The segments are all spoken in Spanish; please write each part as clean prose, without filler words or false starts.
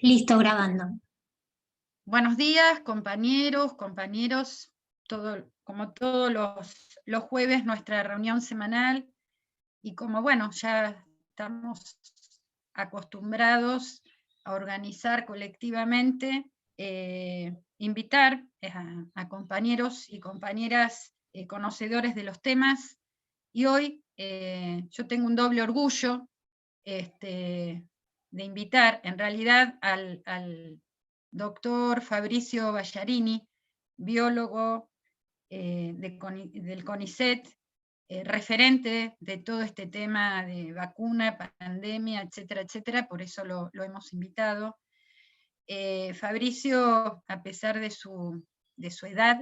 Listo, grabando. Buenos días, compañeros, como todos los jueves, nuestra reunión semanal, y como bueno, ya estamos acostumbrados a organizar colectivamente, invitar a compañeros y compañeras conocedores de los temas, y hoy yo tengo un doble orgullo de invitar en realidad al doctor Fabricio Ballarini, biólogo del CONICET, referente de todo este tema de vacuna, pandemia, etcétera, etcétera, por eso lo hemos invitado. Fabricio, a pesar de su edad,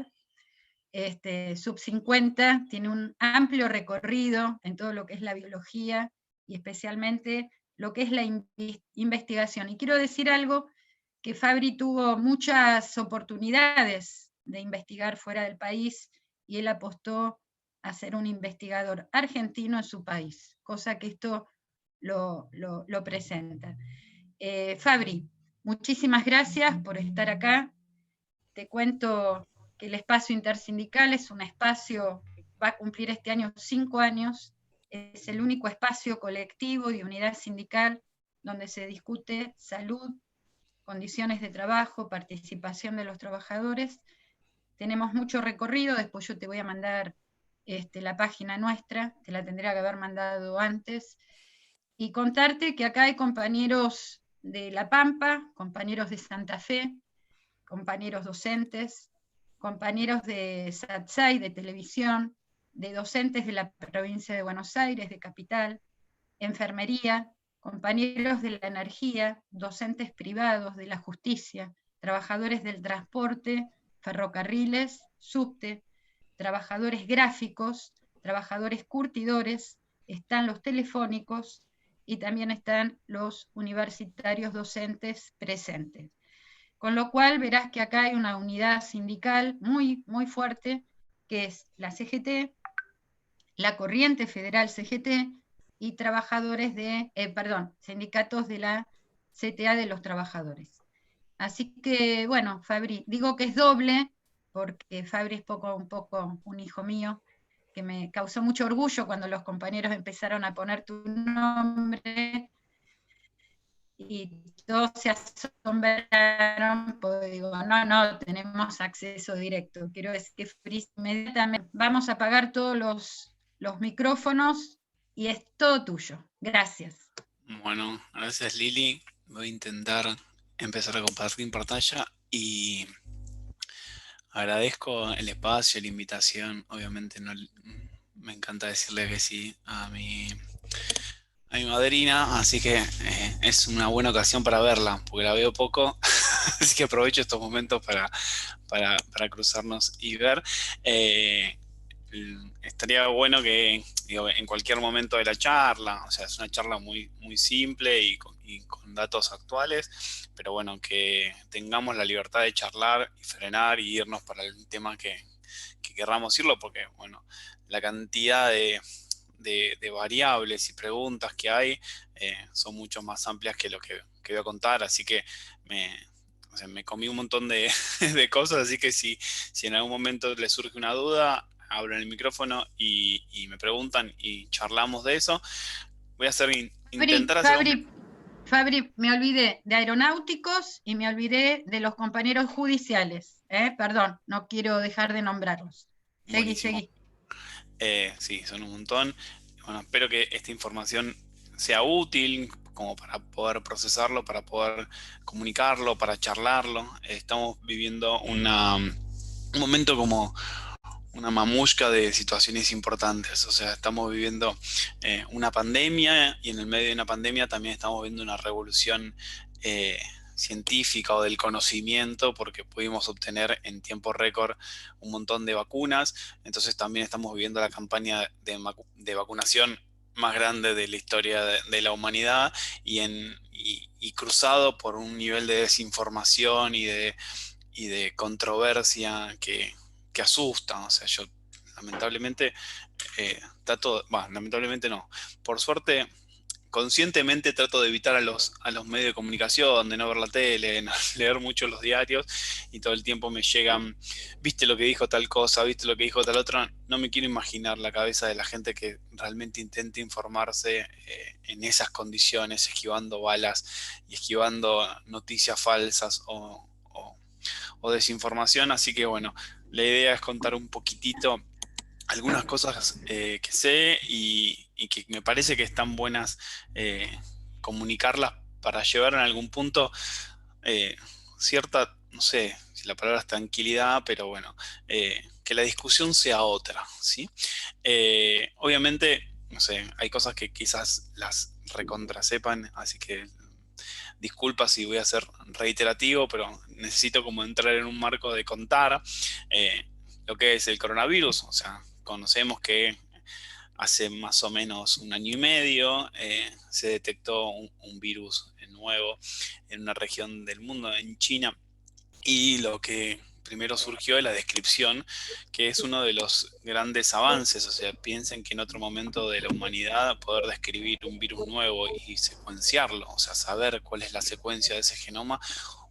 sub 50, tiene un amplio recorrido en todo lo que es la biología y especialmente lo que es la investigación. Y quiero decir algo, que Fabri tuvo muchas oportunidades de investigar fuera del país y él apostó a ser un investigador argentino en su país, cosa que esto lo presenta. Fabri, muchísimas gracias por estar acá. Te cuento que el espacio intersindical es un espacio que va a cumplir este año 5 años, es el único espacio colectivo y unidad sindical donde se discute salud, condiciones de trabajo, participación de los trabajadores. Tenemos mucho recorrido, después yo te voy a mandar la página nuestra, te la tendría que haber mandado antes, y contarte que acá hay compañeros de La Pampa, compañeros de Santa Fe, compañeros docentes, compañeros de SATSAI, de televisión, de docentes de la provincia de Buenos Aires, de Capital, enfermería, compañeros de la energía, docentes privados de la justicia, trabajadores del transporte, ferrocarriles, subte, trabajadores gráficos, trabajadores curtidores, están los telefónicos y también están los universitarios docentes presentes. Con lo cual verás que acá hay una unidad sindical muy, muy fuerte, que es la CGT, la Corriente Federal CGT y trabajadores sindicatos de la CTA de los trabajadores. Así que, bueno, Fabri, digo que es doble, porque Fabri es un poco un hijo mío, que me causó mucho orgullo cuando los compañeros empezaron a poner tu nombre, y todos se asombraron, porque digo, no, tenemos acceso directo. Quiero decir que Fabri, inmediatamente vamos a apagar todos los micrófonos y es todo tuyo. Gracias. Bueno, gracias Lili. Voy a intentar empezar a compartir pantalla y agradezco el espacio, la invitación. Obviamente no, me encanta decirle que sí a mi madrina, así que es una buena ocasión para verla, porque la veo poco, así que aprovecho estos momentos para cruzarnos y ver. Estaría bueno que, digo, en cualquier momento de la charla, o sea, es una charla muy, muy simple y con datos actuales, pero bueno, que tengamos la libertad de charlar y frenar y irnos para el tema que querramos irlo, porque bueno, la cantidad de variables y preguntas que hay son mucho más amplias que lo que voy a contar, así que o sea, me comí un montón de, de cosas, así que si en algún momento les surge una duda, abro el micrófono y me preguntan y charlamos de eso. Voy a intentar hacer Fabri, me olvidé de aeronáuticos y me olvidé de los compañeros judiciales. Perdón, no quiero dejar de nombrarlos. Seguí. Sí, son un montón. Bueno, espero que esta información sea útil como para poder procesarlo, para poder comunicarlo, para charlarlo. Estamos viviendo un momento como una mamushka de situaciones importantes. O sea, estamos viviendo una pandemia y en el medio de una pandemia también estamos viviendo una revolución científica o del conocimiento, porque pudimos obtener en tiempo récord un montón de vacunas. Entonces también estamos viviendo la campaña de vacunación más grande de la historia de la humanidad y cruzado por un nivel de desinformación y de controversia que asusta. O sea, yo lamentablemente lamentablemente no. Por suerte conscientemente trato de evitar a los medios de comunicación, de no ver la tele, de no leer mucho los diarios, y todo el tiempo me llegan, viste lo que dijo tal cosa, viste lo que dijo tal otra. No me quiero imaginar la cabeza de la gente que realmente intenta informarse en esas condiciones, esquivando balas y esquivando noticias falsas o desinformación. Así que bueno, la idea es contar un poquitito algunas cosas que sé y que me parece que están buenas comunicarlas para llevar en algún punto cierta, no sé si la palabra es tranquilidad, pero bueno, que la discusión sea otra, ¿sí? Obviamente, no sé, hay cosas que quizás las recontrasepan, así que disculpa si voy a ser reiterativo, pero necesito como entrar en un marco de contar lo que es el coronavirus. O sea, conocemos que hace más o menos 1 año y medio se detectó un virus nuevo en una región del mundo, en China, y lo que primero surgió es la descripción, que es uno de los grandes avances. O sea, piensen que en otro momento de la humanidad poder describir un virus nuevo y secuenciarlo, o sea, saber cuál es la secuencia de ese genoma,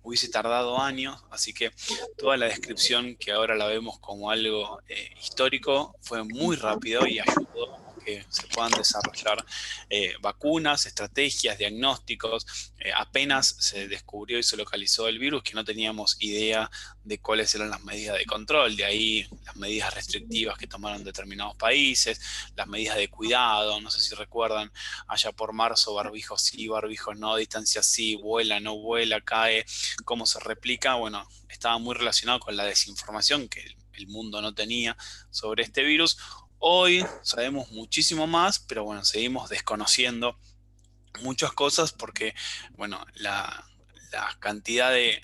hubiese tardado años. Así que toda la descripción, que ahora la vemos como algo histórico, fue muy rápido y ayudó a que se puedan desarrollar vacunas, estrategias, diagnósticos. Apenas se descubrió y se localizó el virus, que no teníamos idea de cuáles eran las medidas de control. De ahí las medidas restrictivas que tomaron determinados países, las medidas de cuidado. No sé si recuerdan, allá por marzo, barbijos sí, barbijos no, distancia sí, vuela, no vuela, cae, cómo se replica. Bueno, estaba muy relacionado con la desinformación que el mundo no tenía sobre este virus. Hoy sabemos muchísimo más, pero bueno, seguimos desconociendo muchas cosas porque, bueno, la cantidad de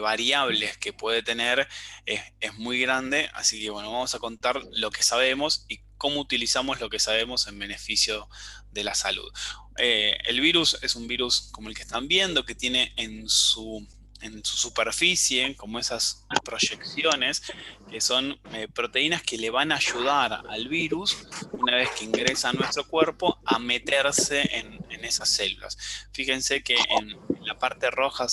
variables que puede tener es muy grande. Así que, bueno, vamos a contar lo que sabemos y cómo utilizamos lo que sabemos en beneficio de la salud. El virus es un virus como el que están viendo, que tiene en su superficie como esas proyecciones, que son proteínas que le van a ayudar al virus, una vez que ingresa a nuestro cuerpo, a meterse en esas células. Fíjense que en la parte roja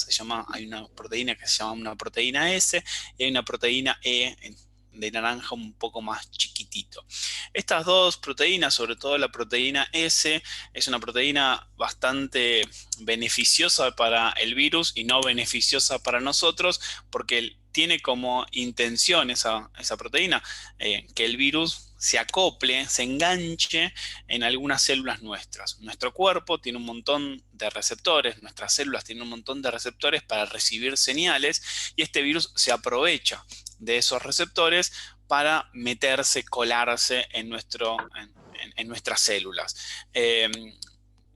hay una proteína que se llama una proteína S, y hay una proteína E de naranja un poco más chiquitito. Estas dos proteínas, sobre todo la proteína S, es una proteína bastante beneficiosa para el virus y no beneficiosa para nosotros, porque tiene como intención esa proteína que el virus se acople, se enganche en algunas células nuestras. Nuestro cuerpo tiene un montón de receptores, nuestras células tienen un montón de receptores para recibir señales, y este virus se aprovecha de esos receptores para meterse, colarse en nuestras células.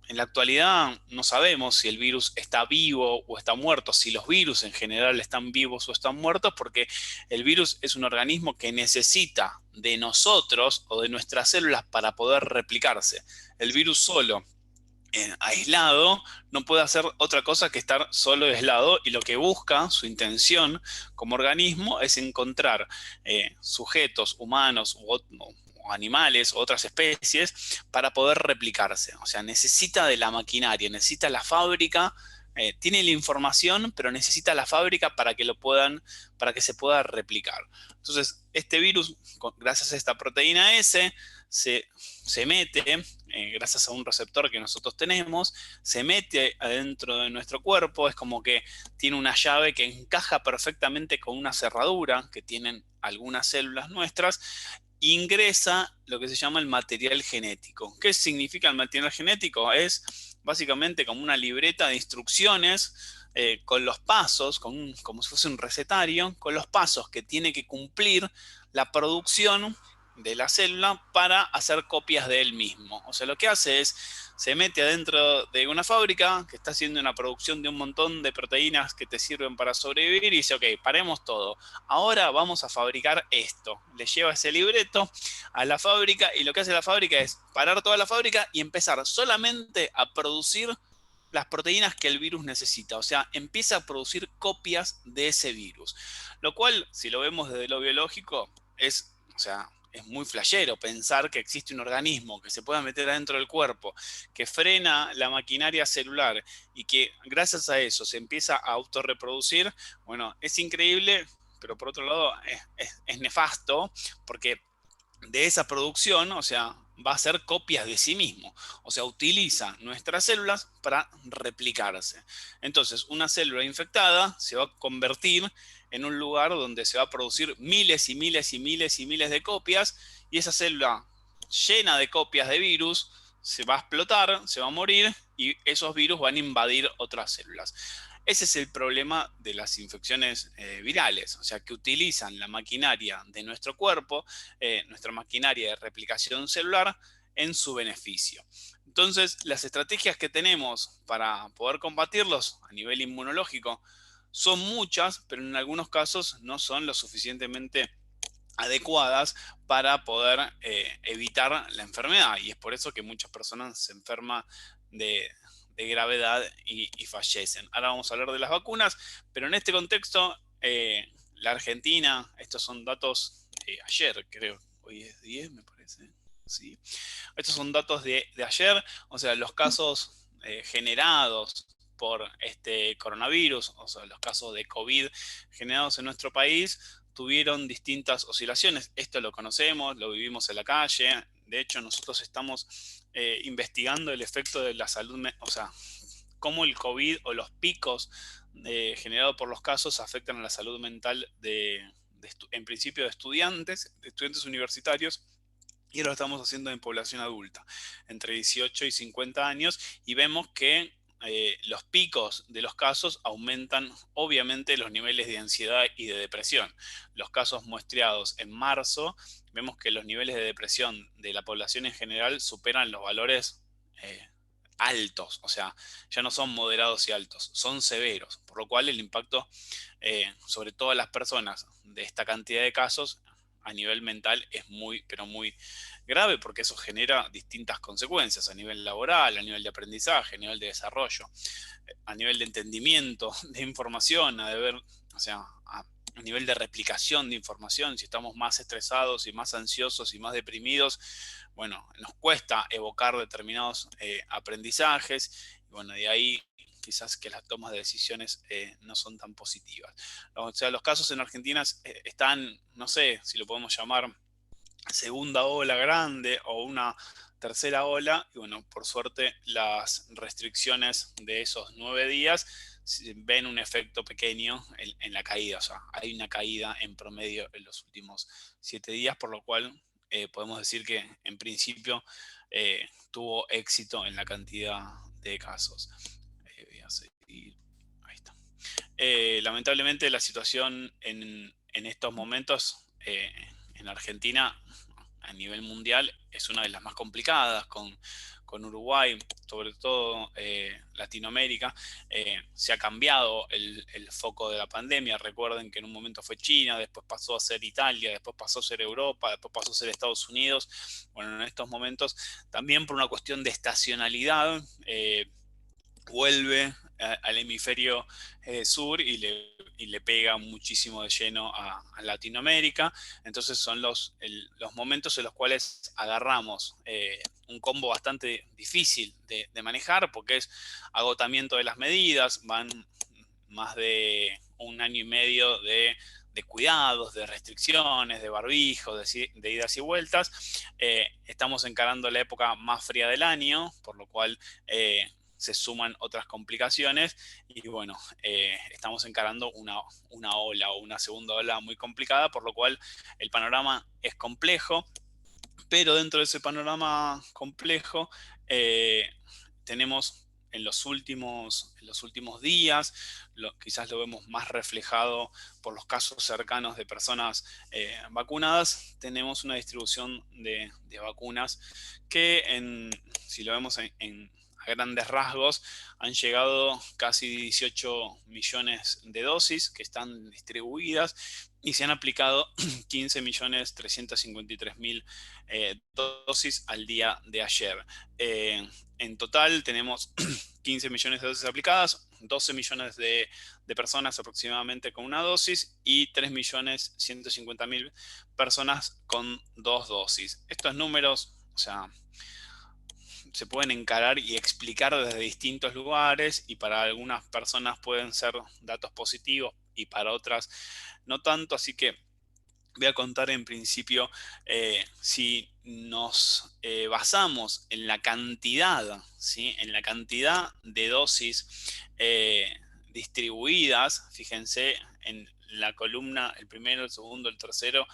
En la actualidad no sabemos si el virus está vivo o está muerto, si los virus en general están vivos o están muertos, porque el virus es un organismo que necesita de nosotros o de nuestras células para poder replicarse. El virus solo, aislado, no puede hacer otra cosa que estar solo y aislado, y lo que busca, su intención como organismo, es encontrar sujetos humanos o animales u otras especies para poder replicarse. O sea, necesita de la maquinaria, necesita la fábrica, tiene la información, pero necesita la fábrica para que se pueda replicar. Entonces, este virus, gracias a esta proteína S, se mete, gracias a un receptor que nosotros tenemos, se mete adentro de nuestro cuerpo. Es como que tiene una llave que encaja perfectamente con una cerradura que tienen algunas células nuestras. Ingresa lo que se llama el material genético. ¿Qué significa el material genético? Es básicamente como una libreta de instrucciones con los pasos, como si fuese un recetario, con los pasos que tiene que cumplir la producción de la célula para hacer copias de él mismo. O sea, lo que hace es, se mete adentro de una fábrica que está haciendo una producción de un montón de proteínas que te sirven para sobrevivir, y dice, ok, paremos todo. Ahora vamos a fabricar esto. Le lleva ese libreto a la fábrica, y lo que hace la fábrica es parar toda la fábrica y empezar solamente a producir las proteínas que el virus necesita. O sea, empieza a producir copias de ese virus. Lo cual, si lo vemos desde lo biológico, o sea, es muy flashero pensar que existe un organismo que se pueda meter adentro del cuerpo, que frena la maquinaria celular y que gracias a eso se empieza a autorreproducir. Bueno, es increíble, pero por otro lado es nefasto, porque de esa producción, o sea, va a ser copias de sí mismo. O sea, utiliza nuestras células para replicarse. Entonces, una célula infectada se va a convertir en un lugar donde se va a producir miles y miles y miles y miles de copias, y esa célula llena de copias de virus se va a explotar, se va a morir, y esos virus van a invadir otras células. Ese es el problema de las infecciones virales, o sea, que utilizan la maquinaria de nuestro cuerpo, nuestra maquinaria de replicación celular, en su beneficio. Entonces, las estrategias que tenemos para poder combatirlos a nivel inmunológico son muchas, pero en algunos casos no son lo suficientemente adecuadas para poder evitar la enfermedad, y es por eso que muchas personas se enferman de gravedad y fallecen. Ahora vamos a hablar de las vacunas, pero en este contexto, la Argentina, estos son datos de ayer, creo, hoy es 10 me parece, sí. Estos son datos de ayer, o sea, los casos generados por este coronavirus, o sea, los casos de COVID generados en nuestro país, tuvieron distintas oscilaciones. Esto lo conocemos, lo vivimos en la calle. De hecho, nosotros estamos investigando el efecto de la salud, o sea, cómo el COVID o los picos generados por los casos afectan a la salud mental en principio de estudiantes universitarios. Y lo estamos haciendo en población adulta, entre 18 y 50 años, y vemos que los picos de los casos aumentan obviamente los niveles de ansiedad y de depresión. Los casos muestreados en marzo, vemos que los niveles de depresión de la población en general superan los valores altos, o sea, ya no son moderados y altos, son severos, por lo cual el impacto sobre todas las personas de esta cantidad de casos a nivel mental es muy, pero muy grave, porque eso genera distintas consecuencias a nivel laboral, a nivel de aprendizaje, a nivel de desarrollo, a nivel de entendimiento de información, o sea, a nivel de replicación de información. Si estamos más estresados y más ansiosos y más deprimidos, bueno, nos cuesta evocar determinados aprendizajes, y bueno, de ahí quizás que las tomas de decisiones no son tan positivas. O sea, los casos en Argentina están, no sé si lo podemos llamar segunda ola grande o una tercera ola, y bueno, por suerte las restricciones de esos 9 días ven un efecto pequeño en la caída, o sea, hay una caída en promedio en los últimos 7 días, por lo cual podemos decir que en principio tuvo éxito en la cantidad de casos. Voy a seguir. Ahí está. Lamentablemente la situación en estos momentos en Argentina a nivel mundial es una de las más complicadas, con Uruguay, sobre todo Latinoamérica. Se ha cambiado el foco de la pandemia. Recuerden que en un momento fue China, después pasó a ser Italia, después pasó a ser Europa, después pasó a ser Estados Unidos. Bueno, en estos momentos, también por una cuestión de estacionalidad, vuelve al hemisferio sur y le pega muchísimo de lleno a Latinoamérica. Entonces son los momentos en los cuales agarramos un combo bastante difícil de manejar, porque es agotamiento de las medidas, van más de un año y medio de cuidados, de restricciones, de barbijos, de idas y vueltas. Estamos encarando la época más fría del año, por lo cual se suman otras complicaciones, y bueno, estamos encarando una ola o una segunda ola muy complicada, por lo cual el panorama es complejo, pero dentro de ese panorama complejo tenemos en los últimos días, quizás lo vemos más reflejado por los casos cercanos de personas vacunadas. Tenemos una distribución de vacunas que, si lo vemos a grandes rasgos, han llegado casi 18 millones de dosis que están distribuidas, y se han aplicado 15.353.000 dosis al día de ayer. En total tenemos 15 millones de dosis aplicadas, 12 millones de personas aproximadamente con una dosis y 3.150.000 personas con 2 dosis. Estos números, o sea, se pueden encarar y explicar desde distintos lugares y para algunas personas pueden ser datos positivos y para otras no tanto, así que voy a contar en principio si nos basamos en la cantidad, ¿sí? En la cantidad de dosis distribuidas, fíjense en la columna, el primero, el segundo, el tercero,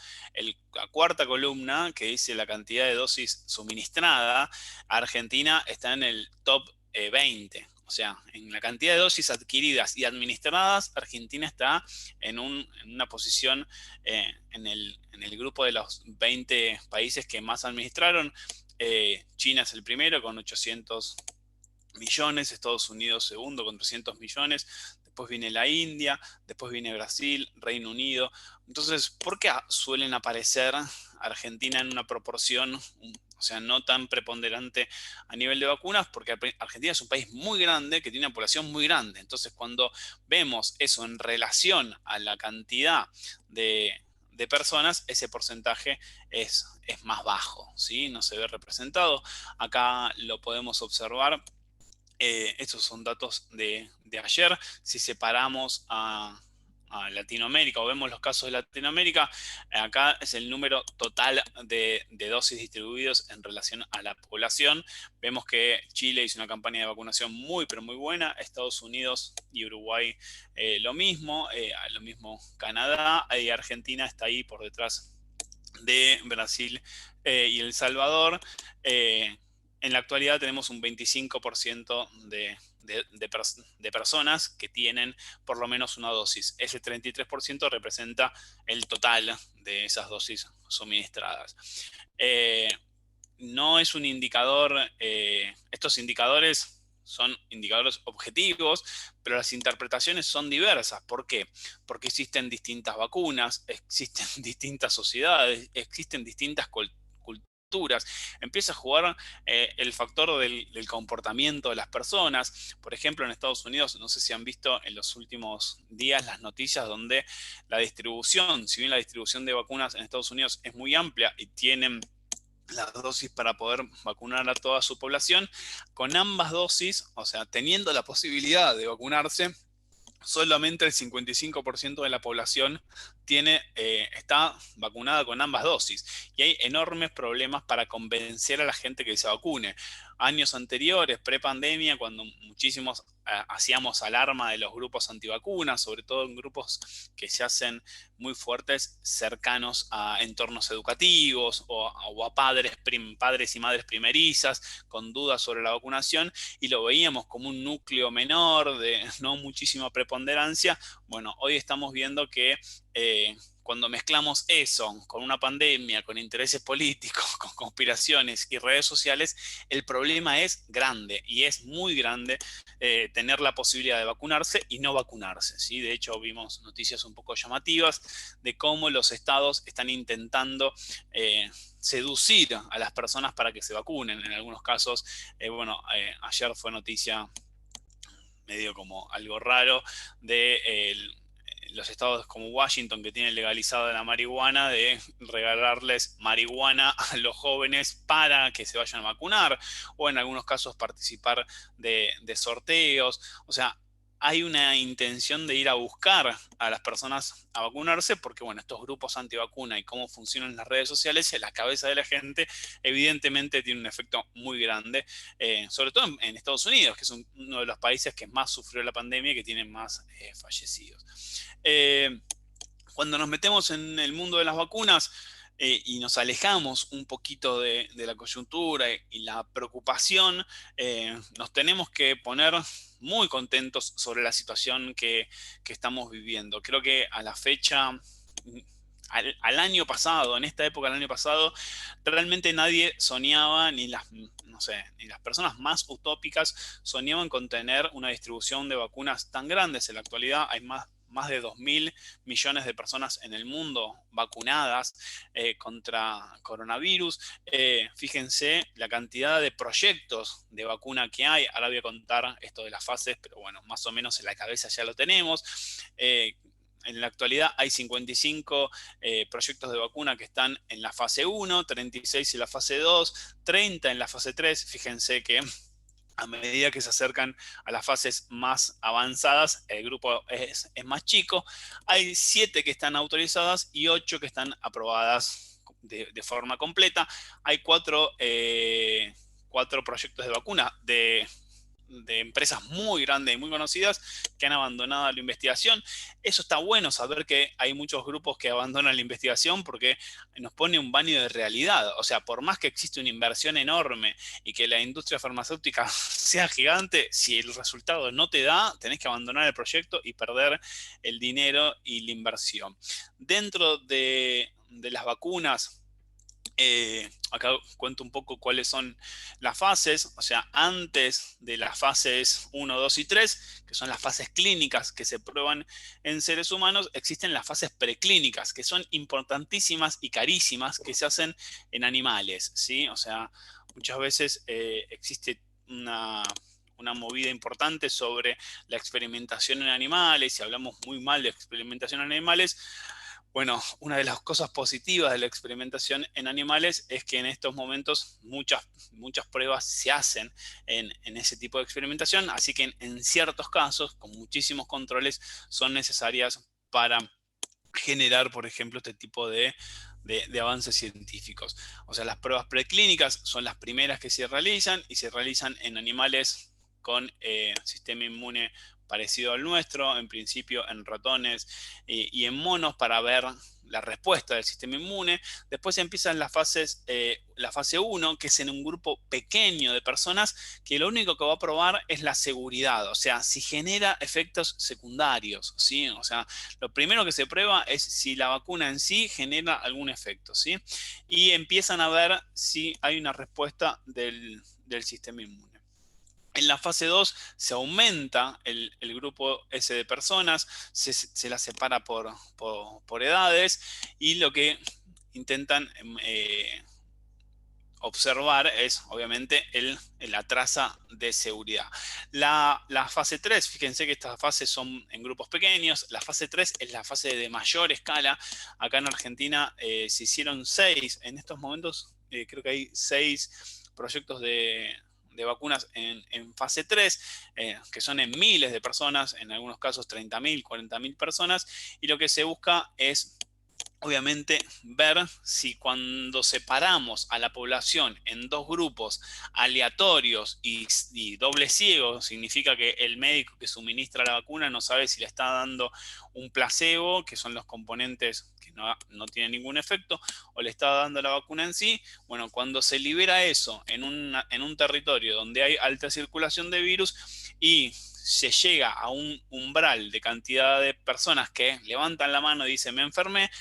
la cuarta columna que dice la cantidad de dosis suministrada, Argentina está en el top 20. O sea, en la cantidad de dosis adquiridas y administradas, Argentina está en una posición en el grupo de los 20 países que más administraron. China es el primero con 800 millones, Estados Unidos segundo con 300 millones, después viene la India, después viene Brasil, Reino Unido. Entonces, ¿por qué suelen aparecer Argentina en una proporción, o sea, no tan preponderante a nivel de vacunas? Porque Argentina es un país muy grande que tiene una población muy grande. Entonces, cuando vemos eso en relación a la cantidad de personas, ese porcentaje es más bajo, ¿sí? No se ve representado. Acá lo podemos observar. Estos son datos de ayer. Si separamos a Latinoamérica o vemos los casos de Latinoamérica, acá es el número total de dosis distribuidos en relación a la población. Vemos que Chile hizo una campaña de vacunación muy, pero muy buena. Estados Unidos y Uruguay lo mismo Canadá, y Argentina está ahí por detrás de Brasil y El Salvador. En la actualidad tenemos un 25% de personas que tienen por lo menos una dosis. Ese 33% representa el total de esas dosis suministradas. No es un indicador, estos indicadores son indicadores objetivos, pero las interpretaciones son diversas. ¿Por qué? Porque existen distintas vacunas, existen distintas sociedades, existen distintas culturas. Empieza a jugar el factor del comportamiento de las personas. Por ejemplo, en Estados Unidos, no sé si han visto en los últimos días las noticias donde la distribución, si bien la distribución de vacunas en Estados Unidos es muy amplia y tienen las dosis para poder vacunar a toda su población, con ambas dosis, o sea, teniendo la posibilidad de vacunarse, solamente el 55% de la población está vacunada con ambas dosis. Y hay enormes problemas para convencer a la gente que se vacune. Años anteriores, pre-pandemia, cuando muchísimos hacíamos alarma de los grupos antivacunas, sobre todo en grupos que se hacen muy fuertes cercanos a entornos educativos o a padres y madres primerizas con dudas sobre la vacunación, y lo veíamos como un núcleo menor de no muchísima preponderancia. Bueno, hoy estamos viendo que cuando mezclamos eso con una pandemia, con intereses políticos, con conspiraciones y redes sociales, el problema es grande, y es muy grande tener la posibilidad de vacunarse y no vacunarse, ¿sí? De hecho, vimos noticias un poco llamativas de cómo los estados están intentando seducir a las personas para que se vacunen. En algunos casos, ayer fue noticia medio como algo raro de los estados como Washington, que tienen legalizada la marihuana, de regalarles marihuana a los jóvenes para que se vayan a vacunar, o en algunos casos participar de sorteos. O sea, hay una intención de ir a buscar a las personas a vacunarse, porque bueno, estos grupos antivacuna y cómo funcionan las redes sociales en la cabeza de la gente evidentemente tiene un efecto muy grande, sobre todo en Estados Unidos, que es uno de los países que más sufrió la pandemia y que tiene más fallecidos. Cuando nos metemos en el mundo de las vacunas y nos alejamos un poquito de la coyuntura y la preocupación, nos tenemos que poner muy contentos sobre la situación que estamos viviendo. Creo que a la fecha, al año pasado, en esta época del año pasado, realmente nadie soñaba, ni las personas más utópicas soñaban con tener una distribución de vacunas tan grandes. En la actualidad hay más más de 2.000 millones de personas en el mundo vacunadas contra coronavirus. Fíjense la cantidad de proyectos de vacuna que hay. Ahora voy a contar esto de las fases, pero bueno, más o menos en la cabeza ya lo tenemos. En la actualidad hay 55 proyectos de vacuna que están en la fase 1, 36 en la fase 2, 30 en la fase 3. Fíjense que a medida que se acercan a las fases más avanzadas, el grupo es más chico. Hay 7 que están autorizadas y 8 que están aprobadas de forma completa. Hay 4 proyectos de vacuna de empresas muy grandes y muy conocidas que han abandonado la investigación. Eso está bueno, saber que hay muchos grupos que abandonan la investigación, porque nos pone un baño de realidad. O sea, por más que existe una inversión enorme y que la industria farmacéutica sea gigante, si el resultado no te da, tenés que abandonar el proyecto y perder el dinero y la inversión. Dentro de las vacunas, acá cuento un poco cuáles son las fases. O sea, antes de las fases 1, 2 y 3, que son las fases clínicas que se prueban en seres humanos, existen las fases preclínicas, que son importantísimas y carísimas, que se hacen en animales, ¿sí? O sea, muchas veces existe una movida importante sobre la experimentación en animales, y hablamos muy mal de experimentación en animales. Bueno, una de las cosas positivas de la experimentación en animales es que en estos momentos muchas pruebas se hacen en ese tipo de experimentación, así que en ciertos casos, con muchísimos controles, son necesarias para generar, por ejemplo, este tipo de avances científicos. O sea, las pruebas preclínicas son las primeras que se realizan, y se realizan en animales con sistema inmune parecido al nuestro, en principio en ratones y en monos, para ver la respuesta del sistema inmune. Después empiezan las fases, la fase 1, que es en un grupo pequeño de personas, que lo único que va a probar es la seguridad, o sea, si genera efectos secundarios, ¿sí? O sea, lo primero que se prueba es si la vacuna en sí genera algún efecto, ¿sí? Y empiezan a ver si hay una respuesta del sistema inmune. En la fase 2 se aumenta el grupo ese de personas, se la separa por edades, y lo que intentan observar es obviamente la traza de seguridad. La fase 3, fíjense que estas fases son en grupos pequeños. La fase 3 es la fase de mayor escala. Acá en Argentina se hicieron 6, en estos momentos creo que hay 6 proyectos de vacunas en fase 3, que son en miles de personas, en algunos casos 30.000, 40.000 personas, y lo que se busca es obviamente ver si, cuando separamos a la población en 2 grupos aleatorios y doble ciego, significa que el médico que suministra la vacuna no sabe si le está dando un placebo, que son los componentes que no tienen ningún efecto, o le está dando la vacuna en sí. Bueno, cuando se libera eso en un territorio donde hay alta circulación de virus y se llega a un umbral de cantidad de personas que levantan la mano y dicen me enfermé,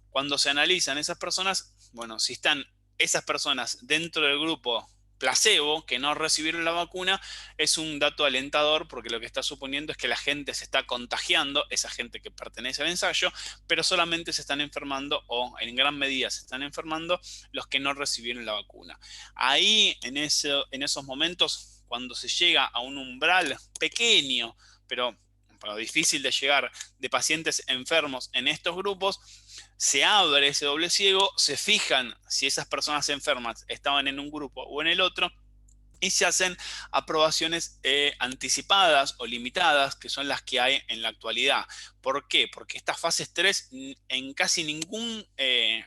cuando se analizan esas personas, bueno, si están esas personas dentro del grupo placebo, que no recibieron la vacuna, es un dato alentador, porque lo que está suponiendo es que la gente se está contagiando, esa gente que pertenece al ensayo, pero solamente se están enfermando, o en gran medida se están enfermando, los que no recibieron la vacuna. Ahí, en esos momentos, cuando se llega a un umbral pequeño, pero difícil de llegar, de pacientes enfermos en estos grupos, se abre ese doble ciego, se fijan si esas personas enfermas estaban en un grupo o en el otro, y se hacen aprobaciones anticipadas o limitadas, que son las que hay en la actualidad. ¿Por qué? Porque estas fases 3 en casi ningún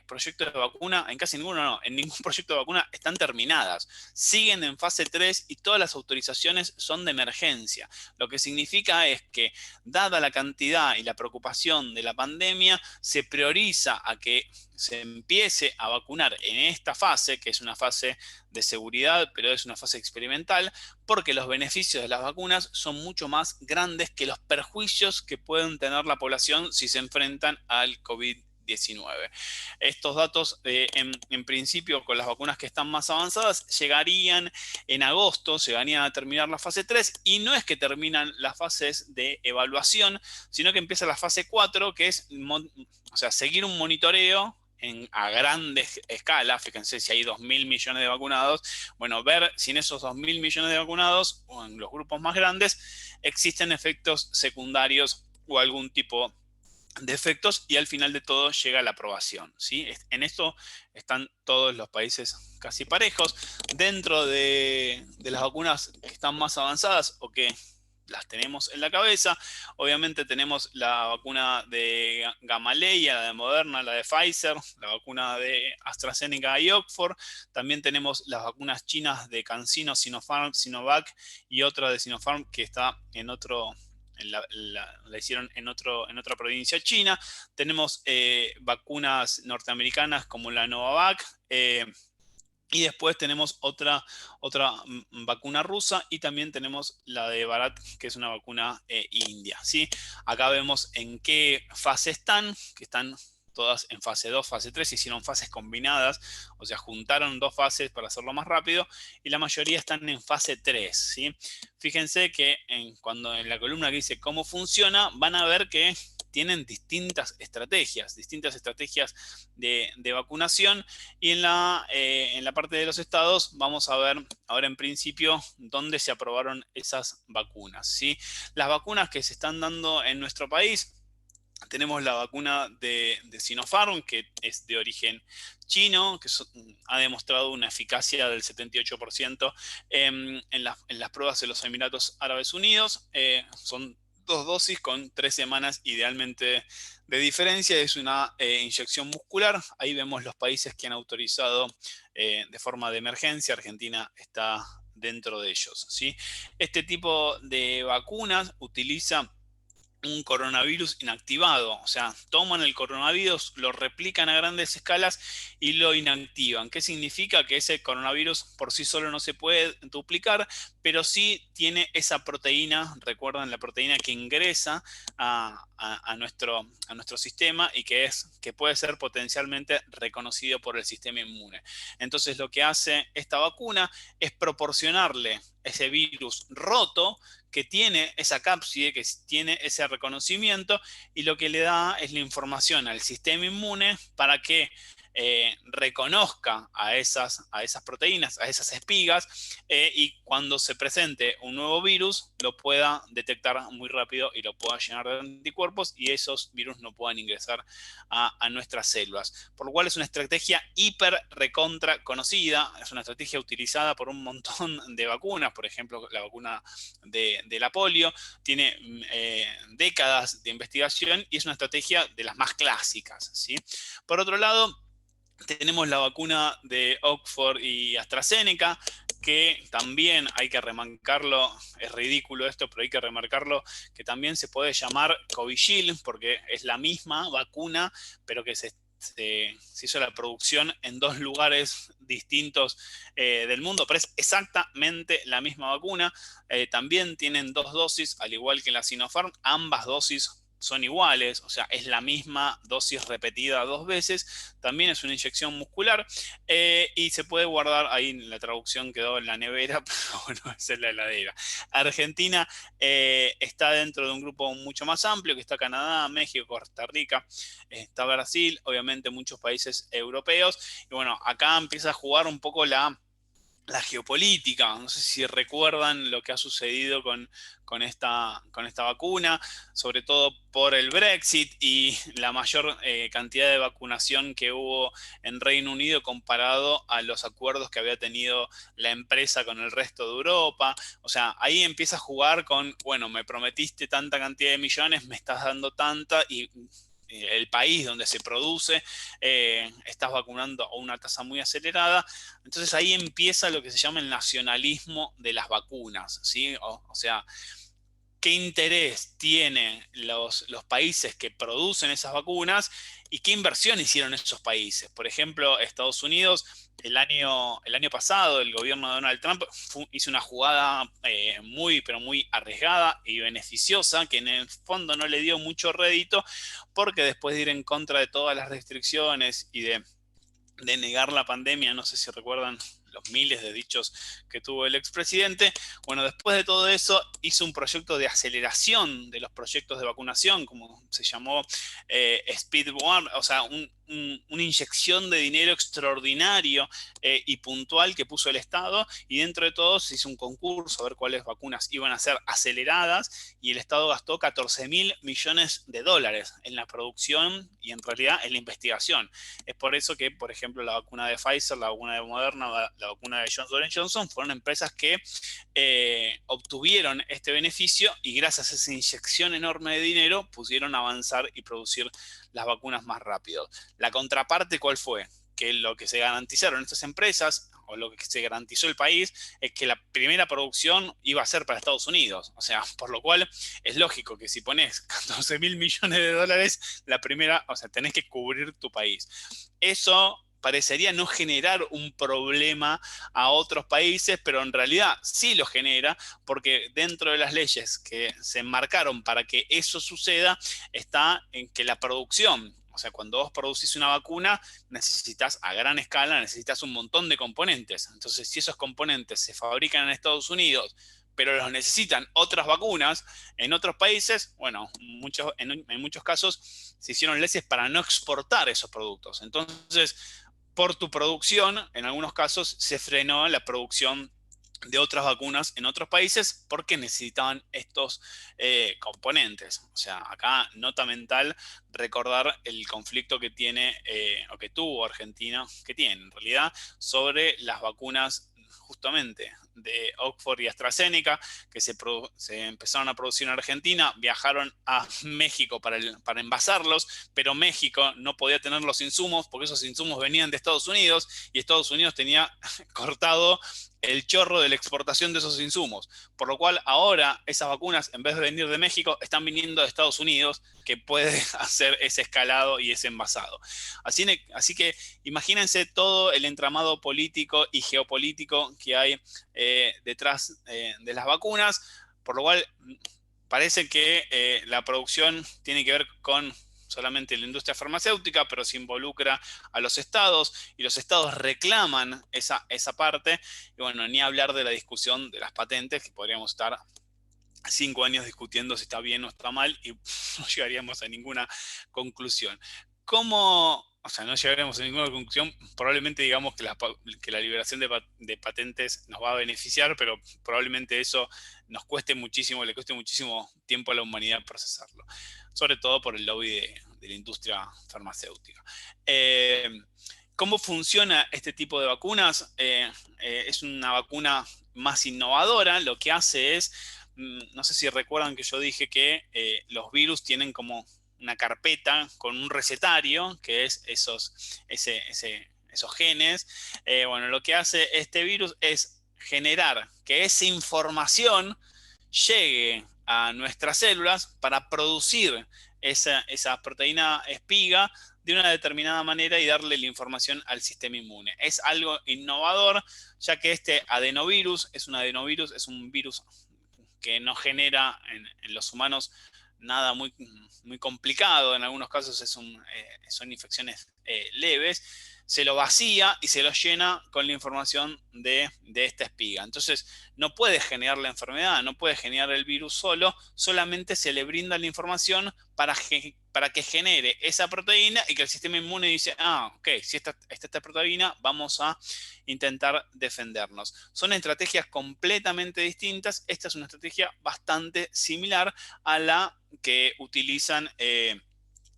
proyecto de vacuna, en ningún proyecto de vacuna están terminadas. Siguen en fase 3 y todas las autorizaciones son de emergencia. Lo que significa es que, dada la cantidad y la preocupación de la pandemia, se prioriza a que se empiece a vacunar en esta fase, que es una fase de seguridad, pero es una fase experimental, porque los beneficios de las vacunas son mucho más grandes que los perjuicios que pueden tener la población si se enfrentan al COVID-19. COVID-19. Estos datos, en principio, con las vacunas que están más avanzadas, llegarían en agosto, llegarían a terminar la fase 3, y no es que terminan las fases de evaluación, sino que empieza la fase 4, que es, o sea, seguir un monitoreo a grande escala. Fíjense, si hay 2.000 millones de vacunados, bueno, ver si en esos 2.000 millones de vacunados, o en los grupos más grandes, existen efectos secundarios o algún tipo de efectos, y al final de todo llega la aprobación, ¿sí? En esto están todos los países casi parejos. Dentro de las vacunas que están más avanzadas o que las tenemos en la cabeza, obviamente tenemos la vacuna de Gamaleya, la de Moderna, la de Pfizer, la vacuna de AstraZeneca y Oxford. También tenemos las vacunas chinas de CanSino, Sinopharm, Sinovac, y otra de Sinopharm que está en otro, la hicieron en otra provincia china. Tenemos vacunas norteamericanas como la Novavax, y después tenemos otra vacuna rusa, y también tenemos la de Bharat, que es una vacuna india, ¿sí? Acá vemos en qué fase están, que están todas en fase 2, fase 3, hicieron fases combinadas, o sea, juntaron dos fases para hacerlo más rápido, y la mayoría están en fase 3, ¿sí? Fíjense que cuando en la columna que dice cómo funciona, van a ver que tienen distintas estrategias de vacunación, y en la parte de los estados vamos a ver ahora en principio dónde se aprobaron esas vacunas, ¿sí? Las vacunas que se están dando en nuestro país: tenemos la vacuna de Sinopharm, que es de origen chino, que ha demostrado una eficacia del 78% en las pruebas de los Emiratos Árabes Unidos. Son 2 dosis con 3 semanas idealmente de diferencia. Es una inyección muscular. Ahí vemos los países que han autorizado de forma de emergencia. Argentina está dentro de ellos, ¿sí? Este tipo de vacunas utiliza un coronavirus inactivado, o sea, toman el coronavirus, lo replican a grandes escalas y lo inactivan. ¿Qué significa? Que ese coronavirus por sí solo no se puede duplicar, pero sí tiene esa proteína, recuerdan, la proteína que ingresa a nuestro sistema, y que puede ser potencialmente reconocido por el sistema inmune. Entonces, lo que hace esta vacuna es proporcionarle ese virus roto, que tiene esa cápside, que tiene ese reconocimiento, y lo que le da es la información al sistema inmune para que reconozca a esas proteínas, a esas espigas, y cuando se presente un nuevo virus lo pueda detectar muy rápido y lo pueda llenar de anticuerpos, y esos virus no puedan ingresar a nuestras células. Por lo cual es una estrategia hiper recontra conocida, es una estrategia utilizada por un montón de vacunas. Por ejemplo, la vacuna de la polio tiene décadas de investigación, y es una estrategia de las más clásicas, ¿sí? Por otro lado, tenemos la vacuna de Oxford y AstraZeneca, que también hay que remarcarlo, es ridículo esto, pero hay que remarcarlo, que también se puede llamar Covishield, porque es la misma vacuna, pero que se hizo la producción en 2 lugares distintos del mundo, pero es exactamente la misma vacuna. También tienen 2 dosis, al igual que la Sinopharm. Ambas dosis son iguales, o sea, es la misma dosis repetida 2 veces. También es una inyección muscular, y se puede guardar, ahí en la traducción quedó en la nevera, pero bueno, esa es la heladera. Argentina está dentro de un grupo mucho más amplio, que está Canadá, México, Costa Rica, está Brasil, obviamente muchos países europeos. Y bueno, acá empieza a jugar un poco la geopolítica. No sé si recuerdan lo que ha sucedido con esta vacuna, sobre todo por el Brexit y la mayor cantidad de vacunación que hubo en Reino Unido comparado a los acuerdos que había tenido la empresa con el resto de Europa. O sea, ahí empieza a jugar con, bueno, me prometiste tanta cantidad de millones, me estás dando tanta, y el país donde se produce, estás vacunando a una tasa muy acelerada. Entonces ahí empieza lo que se llama el nacionalismo de las vacunas, ¿sí? O sea, qué interés tienen los países que producen esas vacunas y qué inversión hicieron esos países. Por ejemplo, Estados Unidos, el año pasado, el gobierno de Donald Trump hizo una jugada muy, pero muy arriesgada y beneficiosa, que en el fondo no le dio mucho rédito, porque después de ir en contra de todas las restricciones y de negar la pandemia, no sé si recuerdan los miles de dichos que tuvo el expresidente. Bueno, después de todo eso, hizo un proyecto de aceleración de los proyectos de vacunación, como se llamó Speed One, o sea, una inyección de dinero extraordinario y puntual que puso el Estado, y dentro de todo se hizo un concurso a ver cuáles vacunas iban a ser aceleradas, y el Estado gastó 14.000 millones de dólares en la producción y en realidad en la investigación. Es por eso que, por ejemplo, la vacuna de Pfizer, la vacuna de Moderna, la vacuna de Johnson Johnson fueron empresas que obtuvieron este beneficio y gracias a esa inyección enorme de dinero pudieron avanzar y producir las vacunas más rápido. La contraparte, ¿cuál fue? Que lo que se garantizaron estas empresas, o lo que se garantizó el país, es que la primera producción iba a ser para Estados Unidos. O sea, por lo cual es lógico que si pones 14.000 millones de dólares, la primera, o sea, tenés que cubrir tu país. Eso parecería no generar un problema a otros países, pero en realidad sí lo genera, porque dentro de las leyes que se enmarcaron para que eso suceda, está en que la producción, o sea, cuando vos producís una vacuna, necesitas a gran escala, necesitas un montón de componentes. Entonces, si esos componentes se fabrican en Estados Unidos, pero los necesitan otras vacunas en otros países, bueno, en muchos casos se hicieron leyes para no exportar esos productos. Entonces, por tu producción, en algunos casos se frenó la producción de otras vacunas en otros países porque necesitaban estos componentes. O sea, acá nota mental recordar el conflicto que tiene o que tuvo Argentina, que tiene en realidad, sobre las vacunas justamente de Oxford y AstraZeneca, que se empezaron a producir en Argentina, viajaron a México para envasarlos, pero México no podía tener los insumos porque esos insumos venían de Estados Unidos y Estados Unidos tenía cortado el chorro de la exportación de esos insumos. Por lo cual ahora esas vacunas, en vez de venir de México, están viniendo de Estados Unidos, que puede hacer ese escalado y ese envasado. Así que imagínense todo el entramado político y geopolítico que hay detrás de las vacunas, por lo cual parece que la producción tiene que ver con solamente la industria farmacéutica, pero se involucra a los estados y los estados reclaman esa parte. Y bueno, ni hablar de la discusión de las patentes, que podríamos estar 5 años discutiendo si está bien o está mal y no llegaríamos a ninguna conclusión. O sea, no llegaremos a ninguna conclusión, probablemente digamos que la liberación de patentes nos va a beneficiar, pero probablemente eso nos cueste muchísimo, le cueste muchísimo tiempo a la humanidad procesarlo, sobre todo por el lobby de la industria farmacéutica. ¿Cómo funciona este tipo de vacunas? Es una vacuna más innovadora, lo que hace es, no sé si recuerdan que yo dije que los virus tienen como una carpeta con un recetario, que es esos genes. Bueno, lo que hace este virus es generar que esa información llegue a nuestras células para producir esa proteína espiga de una determinada manera y darle la información al sistema inmune. Es algo innovador, ya que este adenovirus es un virus que no genera en los humanos nada muy, muy complicado, en algunos casos son infecciones leves, se lo vacía y se lo llena con la información de esta espiga. Entonces no puede generar la enfermedad, no puede generar el virus solamente se le brinda la información para que genere esa proteína y que el sistema inmune dice, ok, si está esta proteína, vamos a intentar defendernos. Son estrategias completamente distintas. Esta es una estrategia bastante similar a la que utilizan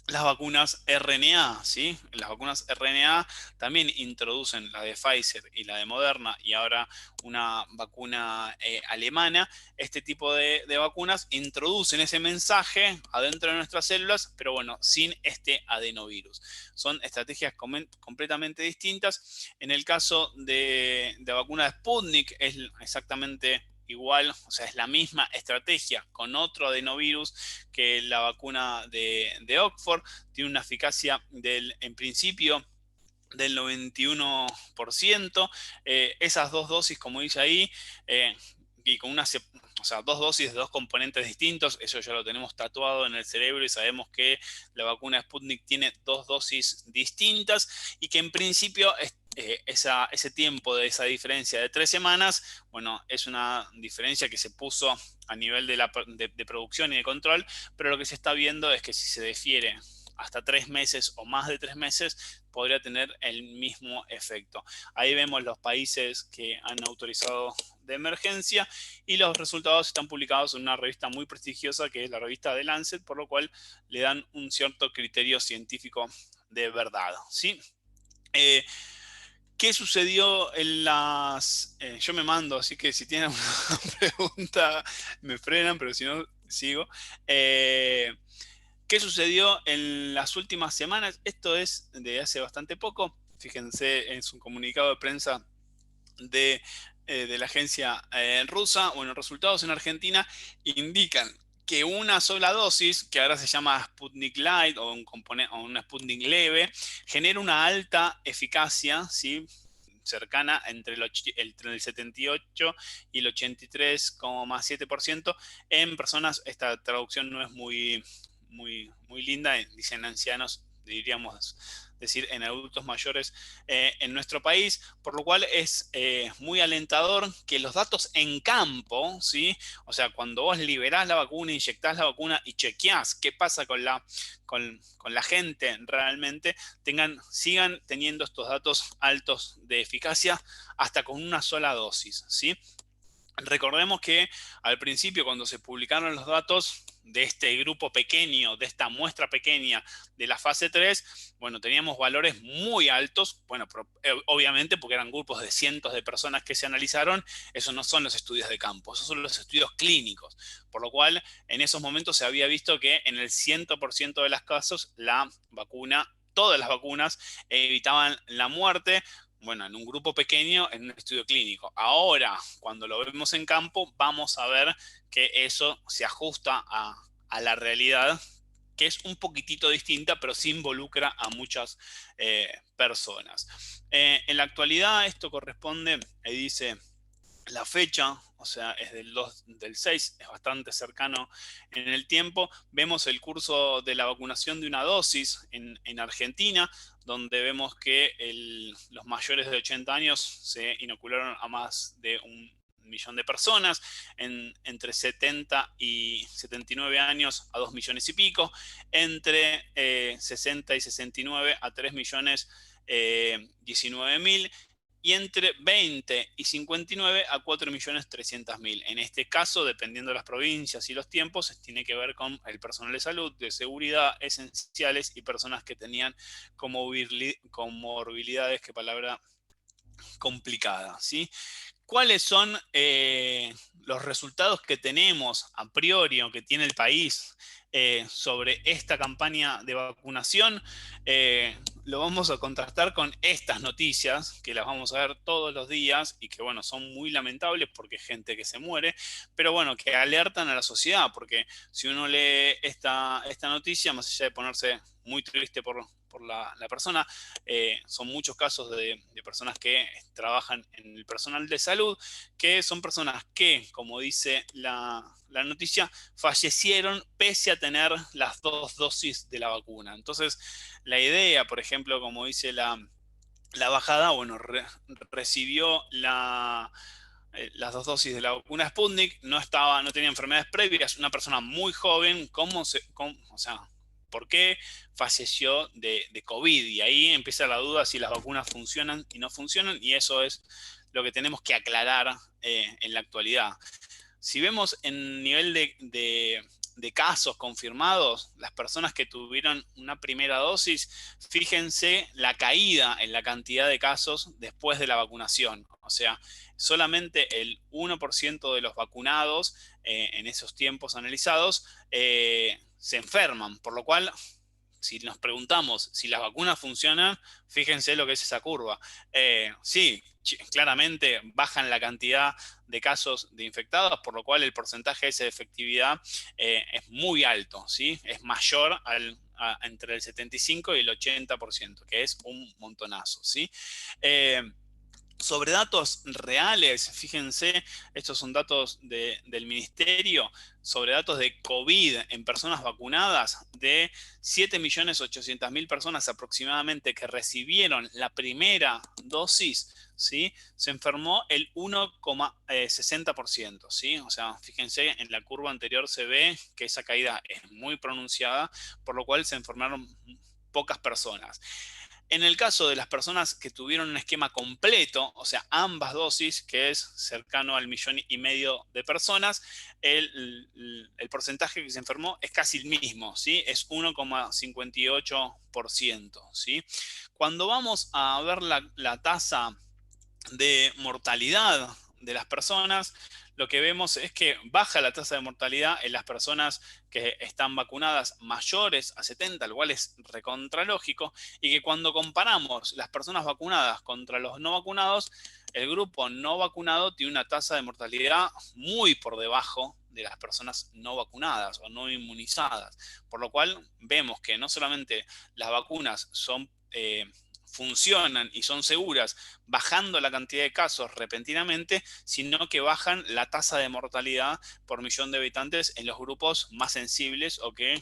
las vacunas RNA, ¿sí? Las vacunas RNA también introducen la de Pfizer y la de Moderna y ahora una vacuna alemana. Este tipo de vacunas introducen ese mensaje adentro de nuestras células, pero bueno, sin este adenovirus. Son estrategias completamente distintas. En el caso de la vacuna de Sputnik es exactamente igual, o sea, es la misma estrategia con otro adenovirus que la vacuna de Oxford. Tiene una eficacia en principio del 91%. Esas dos dosis, como dice ahí, y con o sea, dos dosis de dos componentes distintos, eso ya lo tenemos tatuado en el cerebro y sabemos que la vacuna Sputnik tiene dos dosis distintas y que en principio ese tiempo de esa diferencia de 3 semanas, bueno, es una diferencia que se puso a nivel de producción y de control, pero lo que se está viendo es que si se difiere hasta 3 meses o más de 3 meses, podría tener el mismo efecto. Ahí vemos los países que han autorizado de emergencia y los resultados están publicados en una revista muy prestigiosa que es la revista The Lancet, por lo cual le dan un cierto criterio científico de verdad, ¿sí? ¿Qué sucedió en las...? Yo me mando, así que si tienen una pregunta me frenan, pero si no, sigo. ¿Qué sucedió en las últimas semanas? Esto es de hace bastante poco. Fíjense en su comunicado de prensa de la agencia rusa. Bueno, resultados en Argentina indican que una sola dosis, que ahora se llama Sputnik Light o una Sputnik leve, genera una alta eficacia, ¿sí? Cercana entre el 78 y el 83,7% en personas. Esta traducción no es muy linda, dicen ancianos, diríamos decir en adultos mayores en nuestro país, por lo cual es muy alentador que los datos en campo, ¿sí? O sea, cuando vos liberás la vacuna, inyectás la vacuna y chequeás qué pasa con la gente realmente, sigan teniendo estos datos altos de eficacia hasta con una sola dosis, ¿sí? Recordemos que al principio, cuando se publicaron los datos de este grupo pequeño, de esta muestra pequeña de la fase 3, bueno, teníamos valores muy altos, bueno, obviamente porque eran grupos de cientos de personas que se analizaron. Esos no son los estudios de campo, esos son los estudios clínicos, por lo cual en esos momentos se había visto que en el 100% de los casos todas las vacunas evitaban la muerte. Bueno, en un grupo pequeño, en un estudio clínico. Ahora, cuando lo vemos en campo, vamos a ver que eso se ajusta a la realidad, que es un poquitito distinta, pero sí involucra a muchas personas. En la actualidad, esto corresponde, dice la fecha, o sea, es del 6, es bastante cercano en el tiempo. Vemos el curso de la vacunación de una dosis en Argentina, donde vemos que los mayores de 80 años se inocularon a más de 1 millón de personas, entre 70 y 79 años a 2 millones y pico, entre 60 y 69 a 3 millones 19.000, y entre 20 y 59 a 4.300.000. En este caso, dependiendo de las provincias y los tiempos, tiene que ver con el personal de salud, de seguridad, esenciales y personas que tenían comorbilidades, qué palabra complicada, ¿sí? ¿Cuáles son los resultados que tenemos a priori o que tiene el país sobre esta campaña de vacunación? Lo vamos a contrastar con estas noticias, que las vamos a ver todos los días y que, bueno, son muy lamentables porque hay gente que se muere, pero bueno, que alertan a la sociedad, porque si uno lee esta noticia, más allá de ponerse muy triste por la persona, son muchos casos de personas que trabajan en el personal de salud, que son personas que, como dice la noticia, fallecieron pese a tener las 2 dosis de la vacuna. Entonces, la idea, por ejemplo, como dice la bajada, bueno, recibió las 2 dosis de la vacuna Sputnik, no tenía enfermedades previas, una persona muy joven. O sea, ¿por qué falleció de COVID? Y ahí empieza la duda si las vacunas funcionan y no funcionan, y eso es lo que tenemos que aclarar en la actualidad. Si vemos en nivel de casos confirmados, las personas que tuvieron una primera dosis, fíjense la caída en la cantidad de casos después de la vacunación. O sea, solamente el 1% de los vacunados en esos tiempos analizados se enferman, por lo cual, si nos preguntamos si las vacunas funcionan, fíjense lo que es esa curva. Sí, claramente bajan la cantidad de casos de infectados, por lo cual el porcentaje ese de efectividad es muy alto, ¿sí? Es mayor entre el 75 y el 80%, que es un montonazo, ¿sí? Sobre datos reales, fíjense, estos son datos del ministerio, sobre datos de COVID en personas vacunadas, de 7.800.000 personas aproximadamente que recibieron la primera dosis, ¿sí? Se enfermó el 1,60%, ¿sí? O sea, fíjense, en la curva anterior se ve que esa caída es muy pronunciada, por lo cual se enfermaron pocas personas. En el caso de las personas que tuvieron un esquema completo, o sea, ambas dosis, que es cercano al 1,5 millones de personas, el porcentaje que se enfermó es casi el mismo, ¿sí? Es 1,58%, ¿sí? Cuando vamos a ver la tasa de mortalidad de las personas, lo que vemos es que baja la tasa de mortalidad en las personas que están vacunadas mayores a 70, lo cual es recontralógico, y que cuando comparamos las personas vacunadas contra los no vacunados, el grupo no vacunado tiene una tasa de mortalidad muy por debajo de las personas no vacunadas o no inmunizadas, por lo cual vemos que no solamente las vacunas funcionan y son seguras bajando la cantidad de casos repentinamente, sino que bajan la tasa de mortalidad por millón de habitantes en los grupos más sensibles o que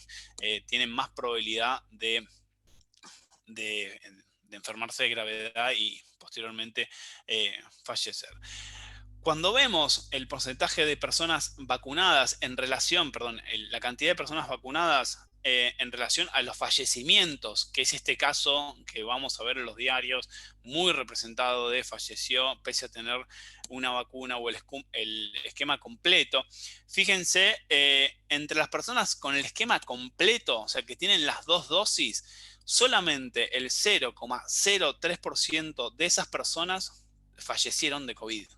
tienen más probabilidad de enfermarse de gravedad y posteriormente fallecer. Cuando vemos el porcentaje de personas vacunadas en relación, perdón, la cantidad de personas vacunadas en relación a los fallecimientos, que es este caso que vamos a ver en los diarios, muy representado de falleció pese a tener una vacuna o el esquema completo. Fíjense, entre las personas con el esquema completo, o sea, que tienen las dos dosis, solamente el 0,03% de esas personas fallecieron de COVID.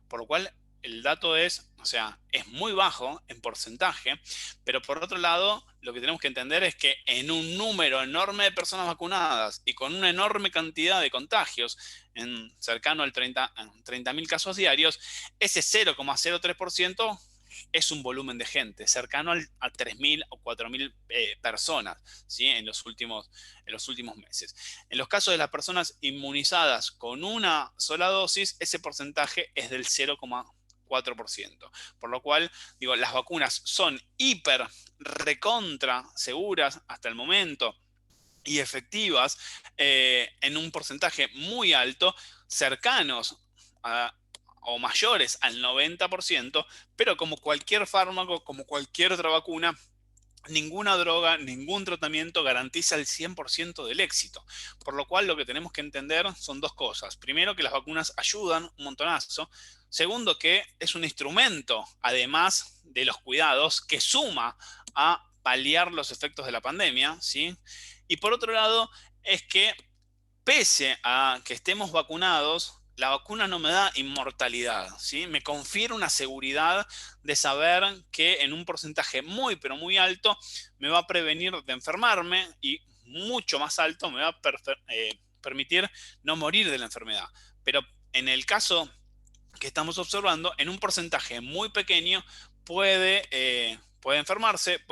Por lo cual el dato es, o sea, es muy bajo en porcentaje, pero por otro lado, lo que tenemos que entender es que en un número enorme de personas vacunadas y con una enorme cantidad de contagios, cercano al 30.000 casos diarios, ese 0,03% es un volumen de gente, cercano a 3.000 o 4.000 personas, ¿sí? en los últimos meses. En los casos de las personas inmunizadas con una sola dosis, ese porcentaje es del 0,4%. Por lo cual, digo, las vacunas son hiper recontra seguras hasta el momento y efectivas en un porcentaje muy alto, cercanos o mayores al 90%, pero como cualquier fármaco, como cualquier otra vacuna, ninguna droga, ningún tratamiento garantiza el 100% del éxito. Por lo cual lo que tenemos que entender son dos cosas. Primero, que las vacunas ayudan un montonazo. Segundo, que es un instrumento, además de los cuidados, que suma a paliar los efectos de la pandemia, ¿sí? Y por otro lado, es que pese a que estemos vacunados, la vacuna no me da inmortalidad, ¿sí? Me confiere una seguridad de saber que en un porcentaje muy, pero muy alto me va a prevenir de enfermarme y mucho más alto me va a permitir no morir de la enfermedad. Pero en el caso que estamos observando, en un porcentaje muy pequeño puede enfermarse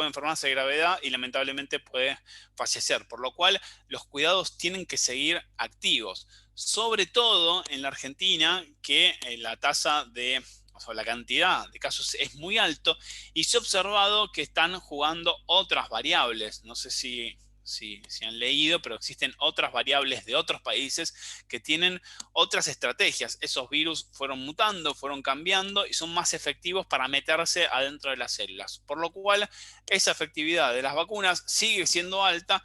de gravedad y lamentablemente puede fallecer, por lo cual los cuidados tienen que seguir activos, sobre todo en la Argentina, que la tasa o sea, la cantidad de casos es muy alto y se ha observado que están jugando otras variables. No sé si han leído, pero existen otras variables de otros países que tienen otras estrategias. Esos virus fueron mutando, fueron cambiando y son más efectivos para meterse adentro de las células. Por lo cual, esa efectividad de las vacunas sigue siendo alta,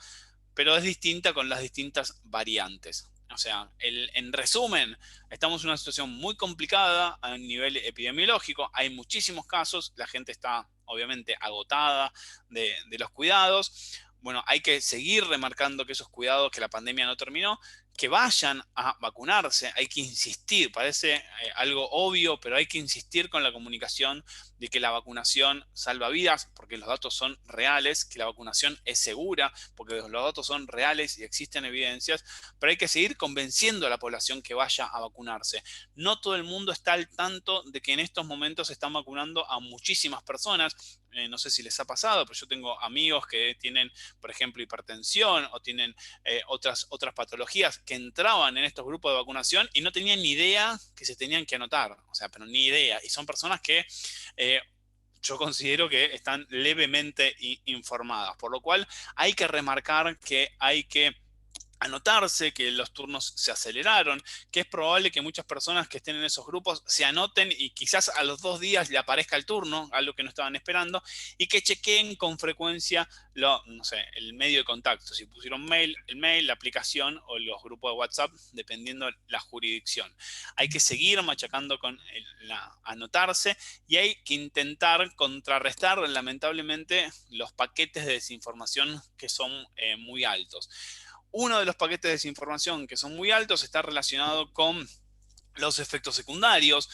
pero es distinta con las distintas variantes. O sea, en resumen, estamos en una situación muy complicada a nivel epidemiológico. Hay muchísimos casos, la gente está obviamente agotada de los cuidados. Bueno, hay que seguir remarcando que esos cuidados, que la pandemia no terminó, que vayan a vacunarse, hay que insistir, parece algo obvio, pero hay que insistir con la comunicación de que la vacunación salva vidas, porque los datos son reales, que la vacunación es segura, porque los datos son reales y existen evidencias, pero hay que seguir convenciendo a la población que vaya a vacunarse. No todo el mundo está al tanto de que en estos momentos se están vacunando a muchísimas personas. No sé si les ha pasado, pero yo tengo amigos que tienen, por ejemplo, hipertensión o tienen otras patologías que entraban en estos grupos de vacunación y no tenían ni idea que se tenían que anotar, o sea, pero ni idea. Y son personas que yo considero que están levemente informadas, por lo cual hay que remarcar que hay que anotarse, que los turnos se aceleraron, que es probable que muchas personas que estén en esos grupos se anoten y quizás a los 2 días le aparezca el turno, algo que no estaban esperando, y que chequeen con frecuencia no sé, el medio de contacto, si pusieron mail, el mail, la aplicación o los grupos de WhatsApp, dependiendo la jurisdicción. Hay que seguir machacando con anotarse y hay que intentar contrarrestar lamentablemente los paquetes de desinformación que son muy altos. Uno de los paquetes de desinformación que son muy altos está relacionado con los efectos secundarios.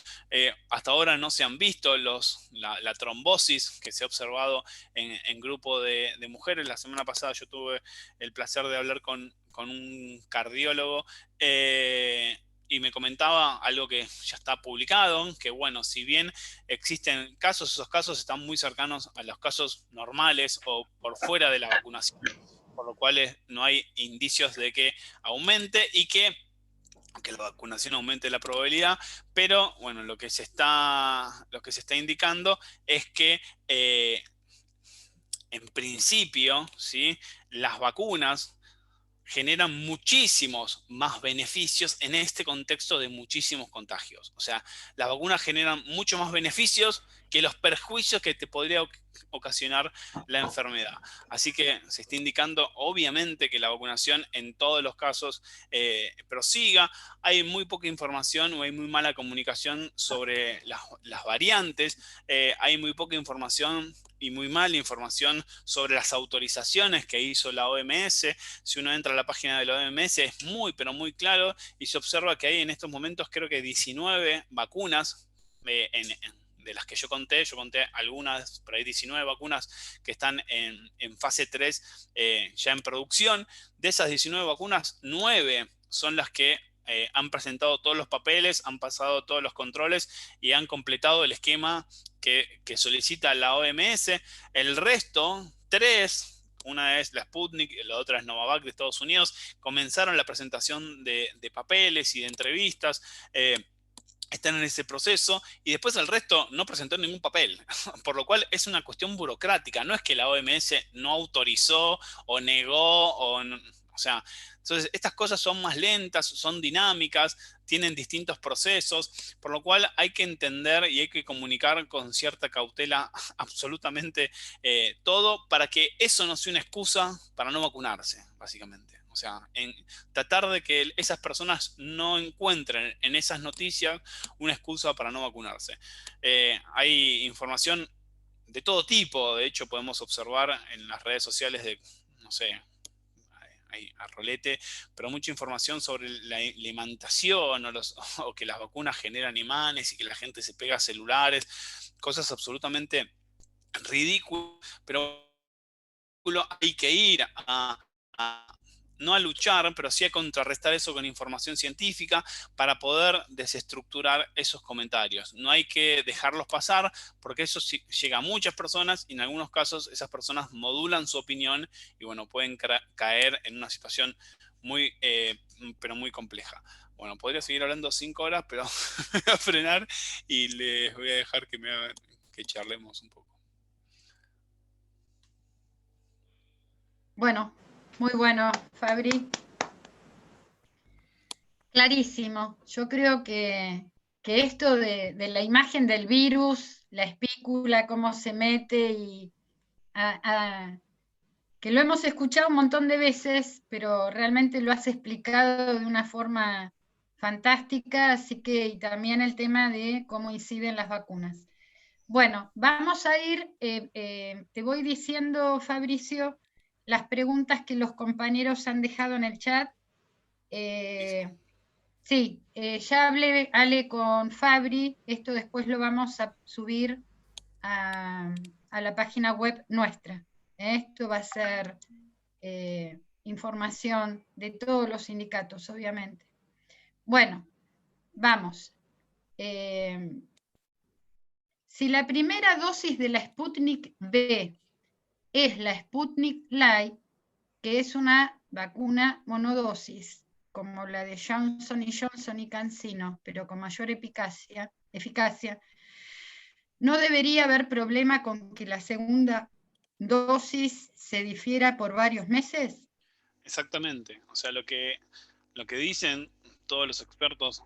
Hasta ahora no se han visto la trombosis que se ha observado en grupo de mujeres. La semana pasada yo tuve el placer de hablar con un cardiólogo y me comentaba algo que ya está publicado, que bueno, si bien existen casos, esos casos están muy cercanos a los casos normales o por fuera de la vacunación, por lo cual no hay indicios de que aumente y que la vacunación aumente la probabilidad, pero bueno, lo que se está indicando es que en principio, ¿sí?, las vacunas generan muchísimos más beneficios en este contexto de muchísimos contagios. O sea, las vacunas generan mucho más beneficios que los perjuicios que te podría ocasionar la enfermedad. Así que se está indicando obviamente que la vacunación en todos los casos prosiga. Hay muy poca información o hay muy mala comunicación sobre las variantes. Hay muy poca información y muy mala información sobre las autorizaciones que hizo la OMS. Si uno entra a la página de la OMS es muy, pero muy claro y se observa que hay en estos momentos creo que 19 vacunas de las que yo conté algunas, pero hay 19 vacunas que están en fase 3 ya en producción. De esas 19 vacunas, 9 son las que han presentado todos los papeles, han pasado todos los controles y han completado el esquema que solicita la OMS. El resto, 3, una es la Sputnik, la otra es Novavax de Estados Unidos, comenzaron la presentación de papeles y de entrevistas, están en ese proceso, y después el resto no presentó ningún papel, por lo cual es una cuestión burocrática, no es que la OMS no autorizó o negó, o sea, entonces estas cosas son más lentas, son dinámicas, tienen distintos procesos, por lo cual hay que entender y hay que comunicar con cierta cautela absolutamente todo para que eso no sea una excusa para no vacunarse, básicamente. O sea, en tratar de que esas personas no encuentren en esas noticias una excusa para no vacunarse. Hay información de todo tipo, de hecho podemos observar en las redes sociales de, no sé, hay a rolete, pero mucha información sobre la alimentación o que las vacunas generan imanes y que la gente se pega a celulares, cosas absolutamente ridículas, pero hay que ir no a luchar, pero sí a contrarrestar eso con información científica para poder desestructurar esos comentarios. No hay que dejarlos pasar porque eso llega a muchas personas y en algunos casos esas personas modulan su opinión y bueno, pueden caer en una situación muy, pero muy compleja. Bueno, podría seguir hablando 5 horas, pero me voy a frenar y les voy a dejar que charlemos un poco. Bueno, muy bueno, Fabri. Clarísimo. Yo creo que esto de la imagen del virus, la espícula, cómo se mete y que lo hemos escuchado un montón de veces, pero realmente lo has explicado de una forma fantástica, así que y también el tema de cómo inciden las vacunas. Bueno, vamos a ir, te voy diciendo, Fabricio, las preguntas que los compañeros han dejado en el chat. Sí, ya hablé, Ale, con Fabri, esto después lo vamos a subir a la página web nuestra. Esto va a ser información de todos los sindicatos, obviamente. Bueno, vamos. Si la primera dosis de la Sputnik V es la Sputnik Light, que es una vacuna monodosis, como la de Johnson Johnson y CanSino, pero con mayor eficacia, no debería haber problema con que la segunda dosis se difiera por varios meses. Exactamente. O sea, lo que dicen todos los expertos,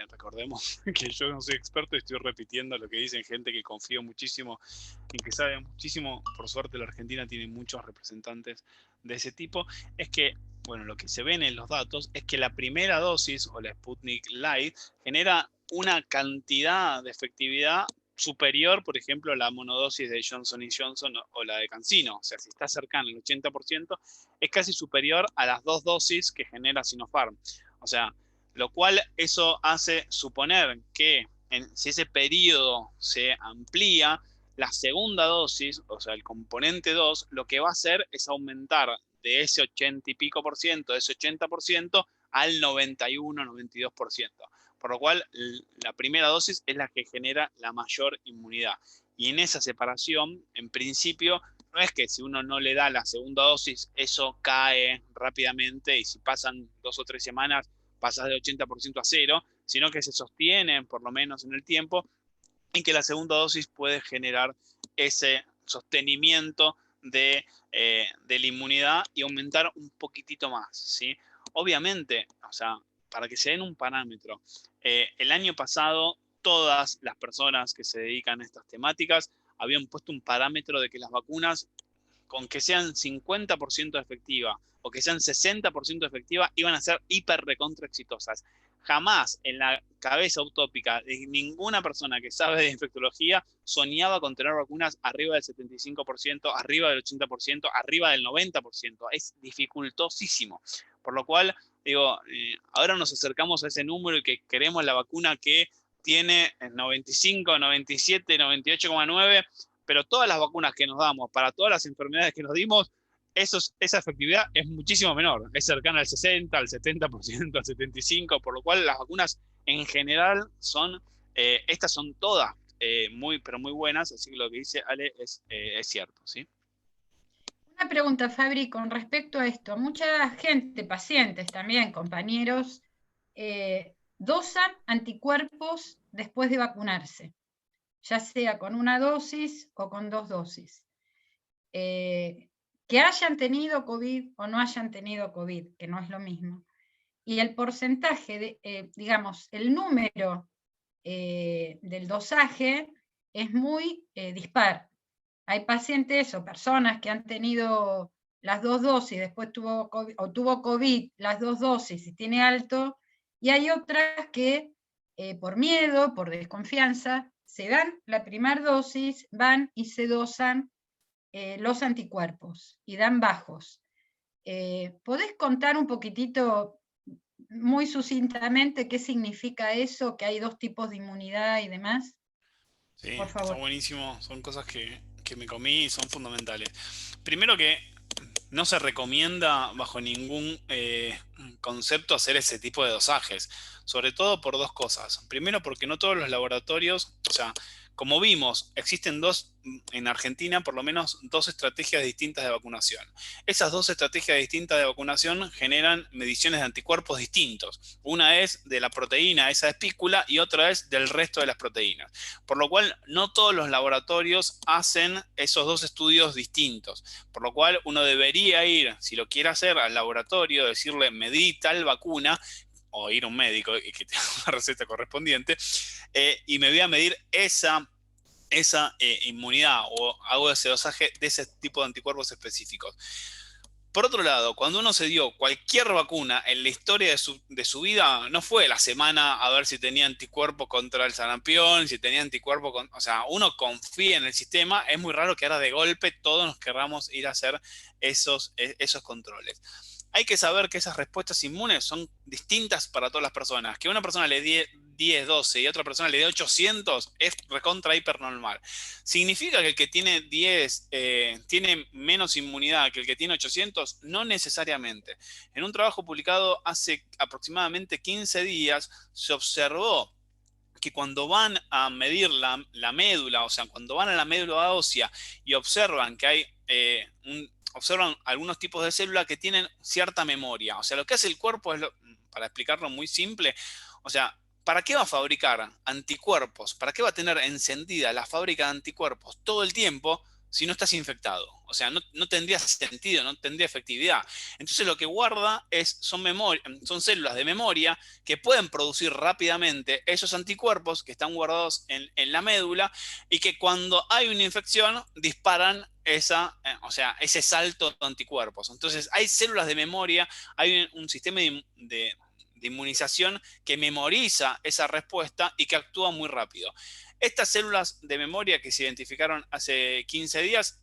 recordemos que yo no soy experto y estoy repitiendo lo que dicen gente que confío muchísimo y que sabe muchísimo. Por suerte la Argentina tiene muchos representantes de ese tipo. Es que, bueno, lo que se ven en los datos es que la primera dosis o la Sputnik Light genera una cantidad de efectividad superior, por ejemplo, a la monodosis de Johnson Johnson o la de CanSino. O sea, si está cercana al 80%, es casi superior a las 2 dosis que genera Sinopharm. O sea, lo cual eso hace suponer que si ese periodo se amplía, la segunda dosis, o sea, el componente 2, lo que va a hacer es aumentar de ese 80 y pico por ciento, de ese 80% al 91, 92%. Por lo cual, la primera dosis es la que genera la mayor inmunidad. Y en esa separación, en principio, no es que si uno no le da la segunda dosis, eso cae rápidamente y si pasan 2 o 3 semanas, pasas de 80% a cero, sino que se sostiene por lo menos en el tiempo y que la segunda dosis puede generar ese sostenimiento de la inmunidad y aumentar un poquitito más, ¿sí? Obviamente, o sea, para que se den un parámetro, el año pasado todas las personas que se dedican a estas temáticas habían puesto un parámetro de que las vacunas, con que sean 50% efectivas o que sean 60% efectivas, iban a ser hiper recontra exitosas. Jamás en la cabeza utópica de ninguna persona que sabe de infectología soñaba con tener vacunas arriba del 75%, arriba del 80%, arriba del 90%. Es dificultosísimo. Por lo cual, digo, ahora nos acercamos a ese número y que queremos la vacuna que tiene 95, 97, 98,9, pero todas las vacunas que nos damos para todas las enfermedades que nos dimos, esa efectividad es muchísimo menor, es cercana al 60, al 70%, al 75%, por lo cual las vacunas en general son, estas son todas muy, pero muy buenas, así que lo que dice Ale es cierto, ¿sí? Una pregunta, Fabri, con respecto a esto. Mucha gente, pacientes también, compañeros, dosan anticuerpos después de vacunarse, ya sea con una dosis o con 2 dosis. Que hayan tenido COVID o no hayan tenido COVID, que no es lo mismo. Y el porcentaje, digamos, el número del dosaje es muy dispar. Hay pacientes o personas que han tenido las 2 dosis, después tuvo COVID las 2 dosis y tiene alto, y hay otras que por miedo, por desconfianza, se dan la primera dosis, van y se dosan los anticuerpos y dan bajos. ¿Podés contar un poquitito, muy sucintamente, qué significa eso, que hay 2 tipos de inmunidad y demás? Sí, Por está favor. buenísimo, son cosas que me comí y son fundamentales. Primero que no se recomienda bajo ningún concepto hacer ese tipo de dosajes, sobre todo por dos cosas. Primero porque no todos los laboratorios, o sea, como vimos, existen en Argentina por lo menos 2 estrategias distintas de vacunación. Esas 2 estrategias distintas de vacunación generan mediciones de anticuerpos distintos. Una es de la proteína, esa espícula, y otra es del resto de las proteínas. Por lo cual, no todos los laboratorios hacen esos 2 estudios distintos. Por lo cual, uno debería ir, si lo quiere hacer, al laboratorio, decirle, medí tal vacuna, o ir a un médico y que tenga una receta correspondiente, y me voy a medir esa inmunidad o hago ese dosaje de ese tipo de anticuerpos específicos. Por otro lado, cuando uno se dio cualquier vacuna en la historia de su vida, no fue la semana a ver si tenía anticuerpos contra el sarampión, si tenía anticuerpos o sea, uno confía en el sistema, es muy raro que ahora de golpe todos nos querramos ir a hacer esos controles. hay que saber que esas respuestas inmunes son distintas para todas las personas. Que una persona le dé 10, 12 y otra persona le dé 800 es recontra hipernormal. ¿Significa que el que tiene 10 tiene menos inmunidad que el que tiene 800? No necesariamente. En un trabajo publicado hace aproximadamente 15 días se observó que cuando van a medir la médula, o sea, cuando van a la médula ósea y observan que hay observan algunos tipos de células que tienen cierta memoria. O sea, lo que hace el cuerpo es, para explicarlo muy simple, o sea, ¿para qué va a fabricar anticuerpos? ¿Para qué va a tener encendida la fábrica de anticuerpos todo el tiempo si no estás infectado? O sea, no tendría sentido, no tendría efectividad. Entonces lo que guarda son células de memoria que pueden producir rápidamente esos anticuerpos que están guardados en la médula y que cuando hay una infección disparan ese salto de anticuerpos. Entonces hay células de memoria, hay un sistema de inmunización que memoriza esa respuesta y que actúa muy rápido. Estas células de memoria que se identificaron hace 15 días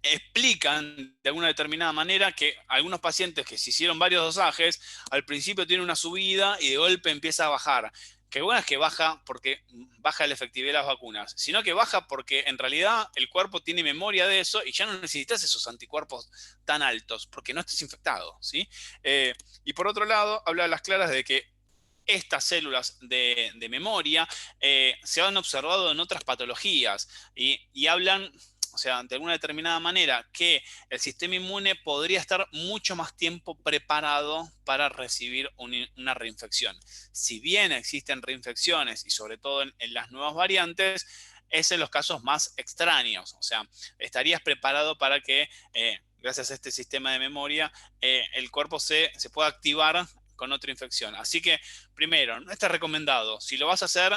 explican de alguna determinada manera que algunos pacientes que se hicieron varios dosajes, al principio tienen una subida y de golpe empieza a bajar. Que bueno es que baja porque baja la efectividad de las vacunas, sino que baja porque en realidad el cuerpo tiene memoria de eso y ya no necesitas esos anticuerpos tan altos porque no estás infectado, ¿sí? Y por otro lado, habla a las claras de que estas células de memoria se han observado en otras patologías y hablan, o sea, de alguna determinada manera, que el sistema inmune podría estar mucho más tiempo preparado para recibir una reinfección. Si bien existen reinfecciones y sobre todo en las nuevas variantes, es en los casos más extraños. O sea, estarías preparado para que, gracias a este sistema de memoria, el cuerpo se pueda activar con otra infección. Así que, primero, no está recomendado. Si lo vas a hacer,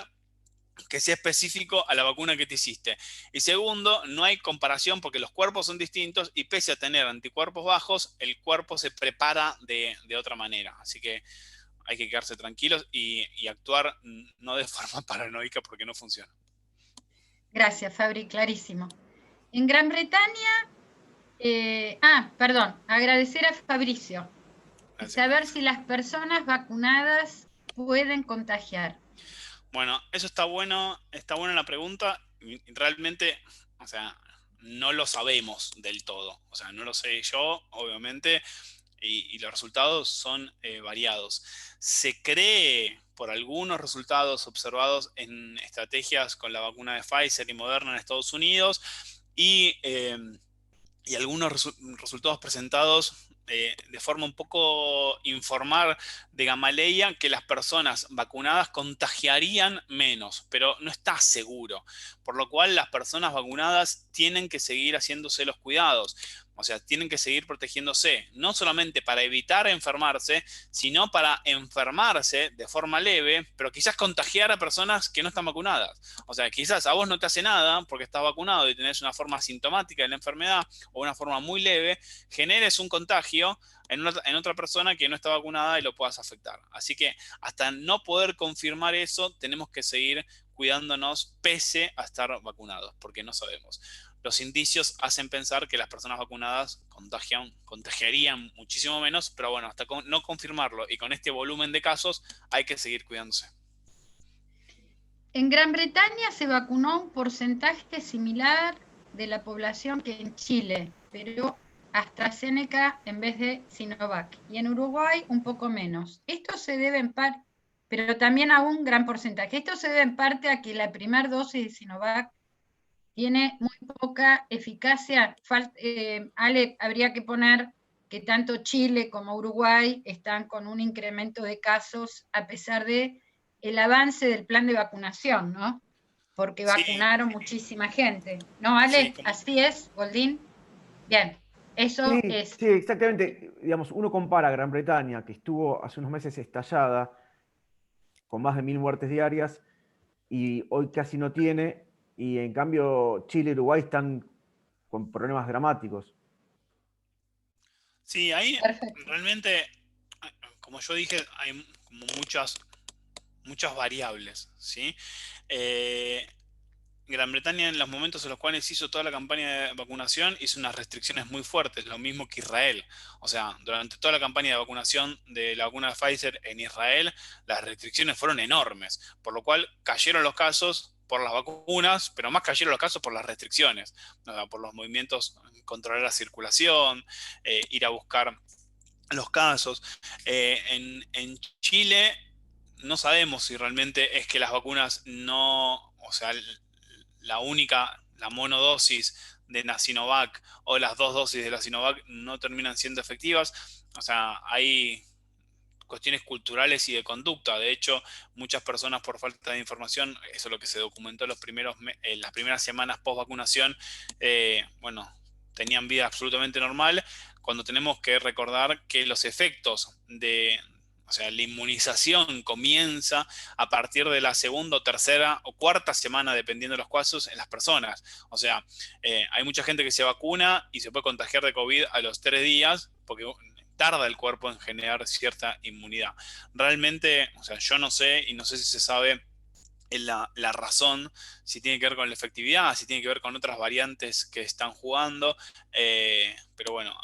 que sea específico a la vacuna que te hiciste. Y segundo, no hay comparación porque los cuerpos son distintos y pese a tener anticuerpos bajos, el cuerpo se prepara de otra manera. Así que hay que quedarse tranquilos y actuar no de forma paranoica porque no funciona. Gracias, Fabri, clarísimo. En Gran Bretaña, agradecer a Fabricio. Y saber si las personas vacunadas pueden contagiar. Bueno, eso está buena la pregunta. Realmente, o sea, no lo sabemos del todo. O sea, no lo sé yo, obviamente, y los resultados son variados. Se cree por algunos resultados observados en estrategias con la vacuna de Pfizer y Moderna en Estados Unidos y algunos resultados presentados de forma un poco informal de Gamaleya, que las personas vacunadas contagiarían menos, pero no está seguro. Por lo cual las personas vacunadas tienen que seguir haciéndose los cuidados. O sea, tienen que seguir protegiéndose, no solamente para evitar enfermarse, sino para enfermarse de forma leve, pero quizás contagiar a personas que no están vacunadas. O sea, quizás a vos no te hace nada porque estás vacunado y tenés una forma asintomática de la enfermedad o una forma muy leve, generes un contagio en otra persona que no está vacunada y lo puedas afectar. Así que hasta no poder confirmar eso, tenemos que seguir cuidándonos pese a estar vacunados, porque no sabemos. Los indicios hacen pensar que las personas vacunadas contagiarían muchísimo menos, pero bueno, hasta no confirmarlo y con este volumen de casos hay que seguir cuidándose. En Gran Bretaña se vacunó un porcentaje similar de la población que en Chile, pero AstraZeneca en vez de Sinovac. Y en Uruguay un poco menos. Esto se debe en parte, pero también a un gran porcentaje. Esto se debe en parte a que la primera dosis de Sinovac tiene muy poca eficacia. Ale, habría que poner que tanto Chile como Uruguay están con un incremento de casos a pesar de el avance del plan de vacunación, ¿no? Porque vacunaron muchísima gente. ¿No, Ale? Sí, Así es, Goldín. Bien, eso Sí, es. sí, exactamente. Digamos, uno compara a Gran Bretaña, que estuvo hace unos meses estallada, con más de 1000 muertes diarias, y hoy casi no tiene, y en cambio Chile y Uruguay están con problemas dramáticos. Sí, ahí Perfecto. realmente, como yo dije, hay como muchas variables, ¿sí? Gran Bretaña, en los momentos en los cuales hizo toda la campaña de vacunación, hizo unas restricciones muy fuertes, lo mismo que Israel. O sea, durante toda la campaña de vacunación de la vacuna de Pfizer en Israel, las restricciones fueron enormes, por lo cual cayeron los casos por las vacunas, pero más cayeron los casos por las restricciones, o sea, por los movimientos, controlar la circulación, ir a buscar los casos. En Chile no sabemos si realmente es que las vacunas no, o sea, la monodosis de la Sinovac o las dos dosis de la Sinovac no terminan siendo efectivas. O sea, hay cuestiones culturales y de conducta. De hecho, muchas personas por falta de información, eso es lo que se documentó en las primeras semanas post vacunación, bueno, tenían vida absolutamente normal, cuando tenemos que recordar que los efectos o sea, la inmunización comienza a partir de la segunda o tercera o cuarta semana, dependiendo de los casos, en las personas. O sea, hay mucha gente que se vacuna y se puede contagiar de COVID a los 3 días, porque tarda el cuerpo en generar cierta inmunidad. Realmente, o sea, yo no sé, y no sé si se sabe la razón, si tiene que ver con la efectividad, si tiene que ver con otras variantes que están jugando, pero bueno,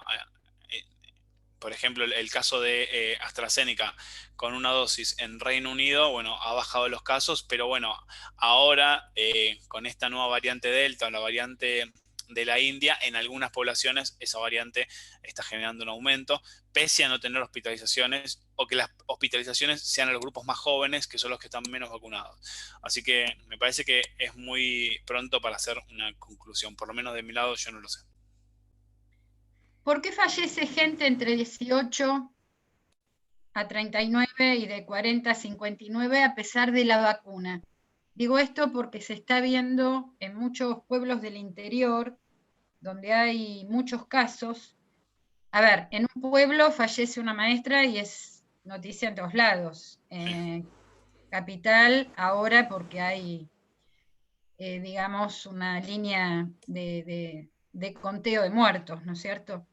por ejemplo, el caso de AstraZeneca con una dosis en Reino Unido, bueno, ha bajado los casos, pero bueno, ahora con esta nueva variante Delta, la variante de la India, en algunas poblaciones esa variante está generando un aumento, pese a no tener hospitalizaciones o que las hospitalizaciones sean a los grupos más jóvenes, que son los que están menos vacunados. Así que me parece que es muy pronto para hacer una conclusión, por lo menos de mi lado yo no lo sé. ¿Por qué fallece gente entre 18 a 39 y de 40 a 59 a pesar de la vacuna? Digo esto porque se está viendo en muchos pueblos del interior, donde hay muchos casos. A ver, en un pueblo fallece una maestra y es noticia en todos lados. Capital ahora porque hay, digamos, una línea de conteo de muertos, ¿no es cierto?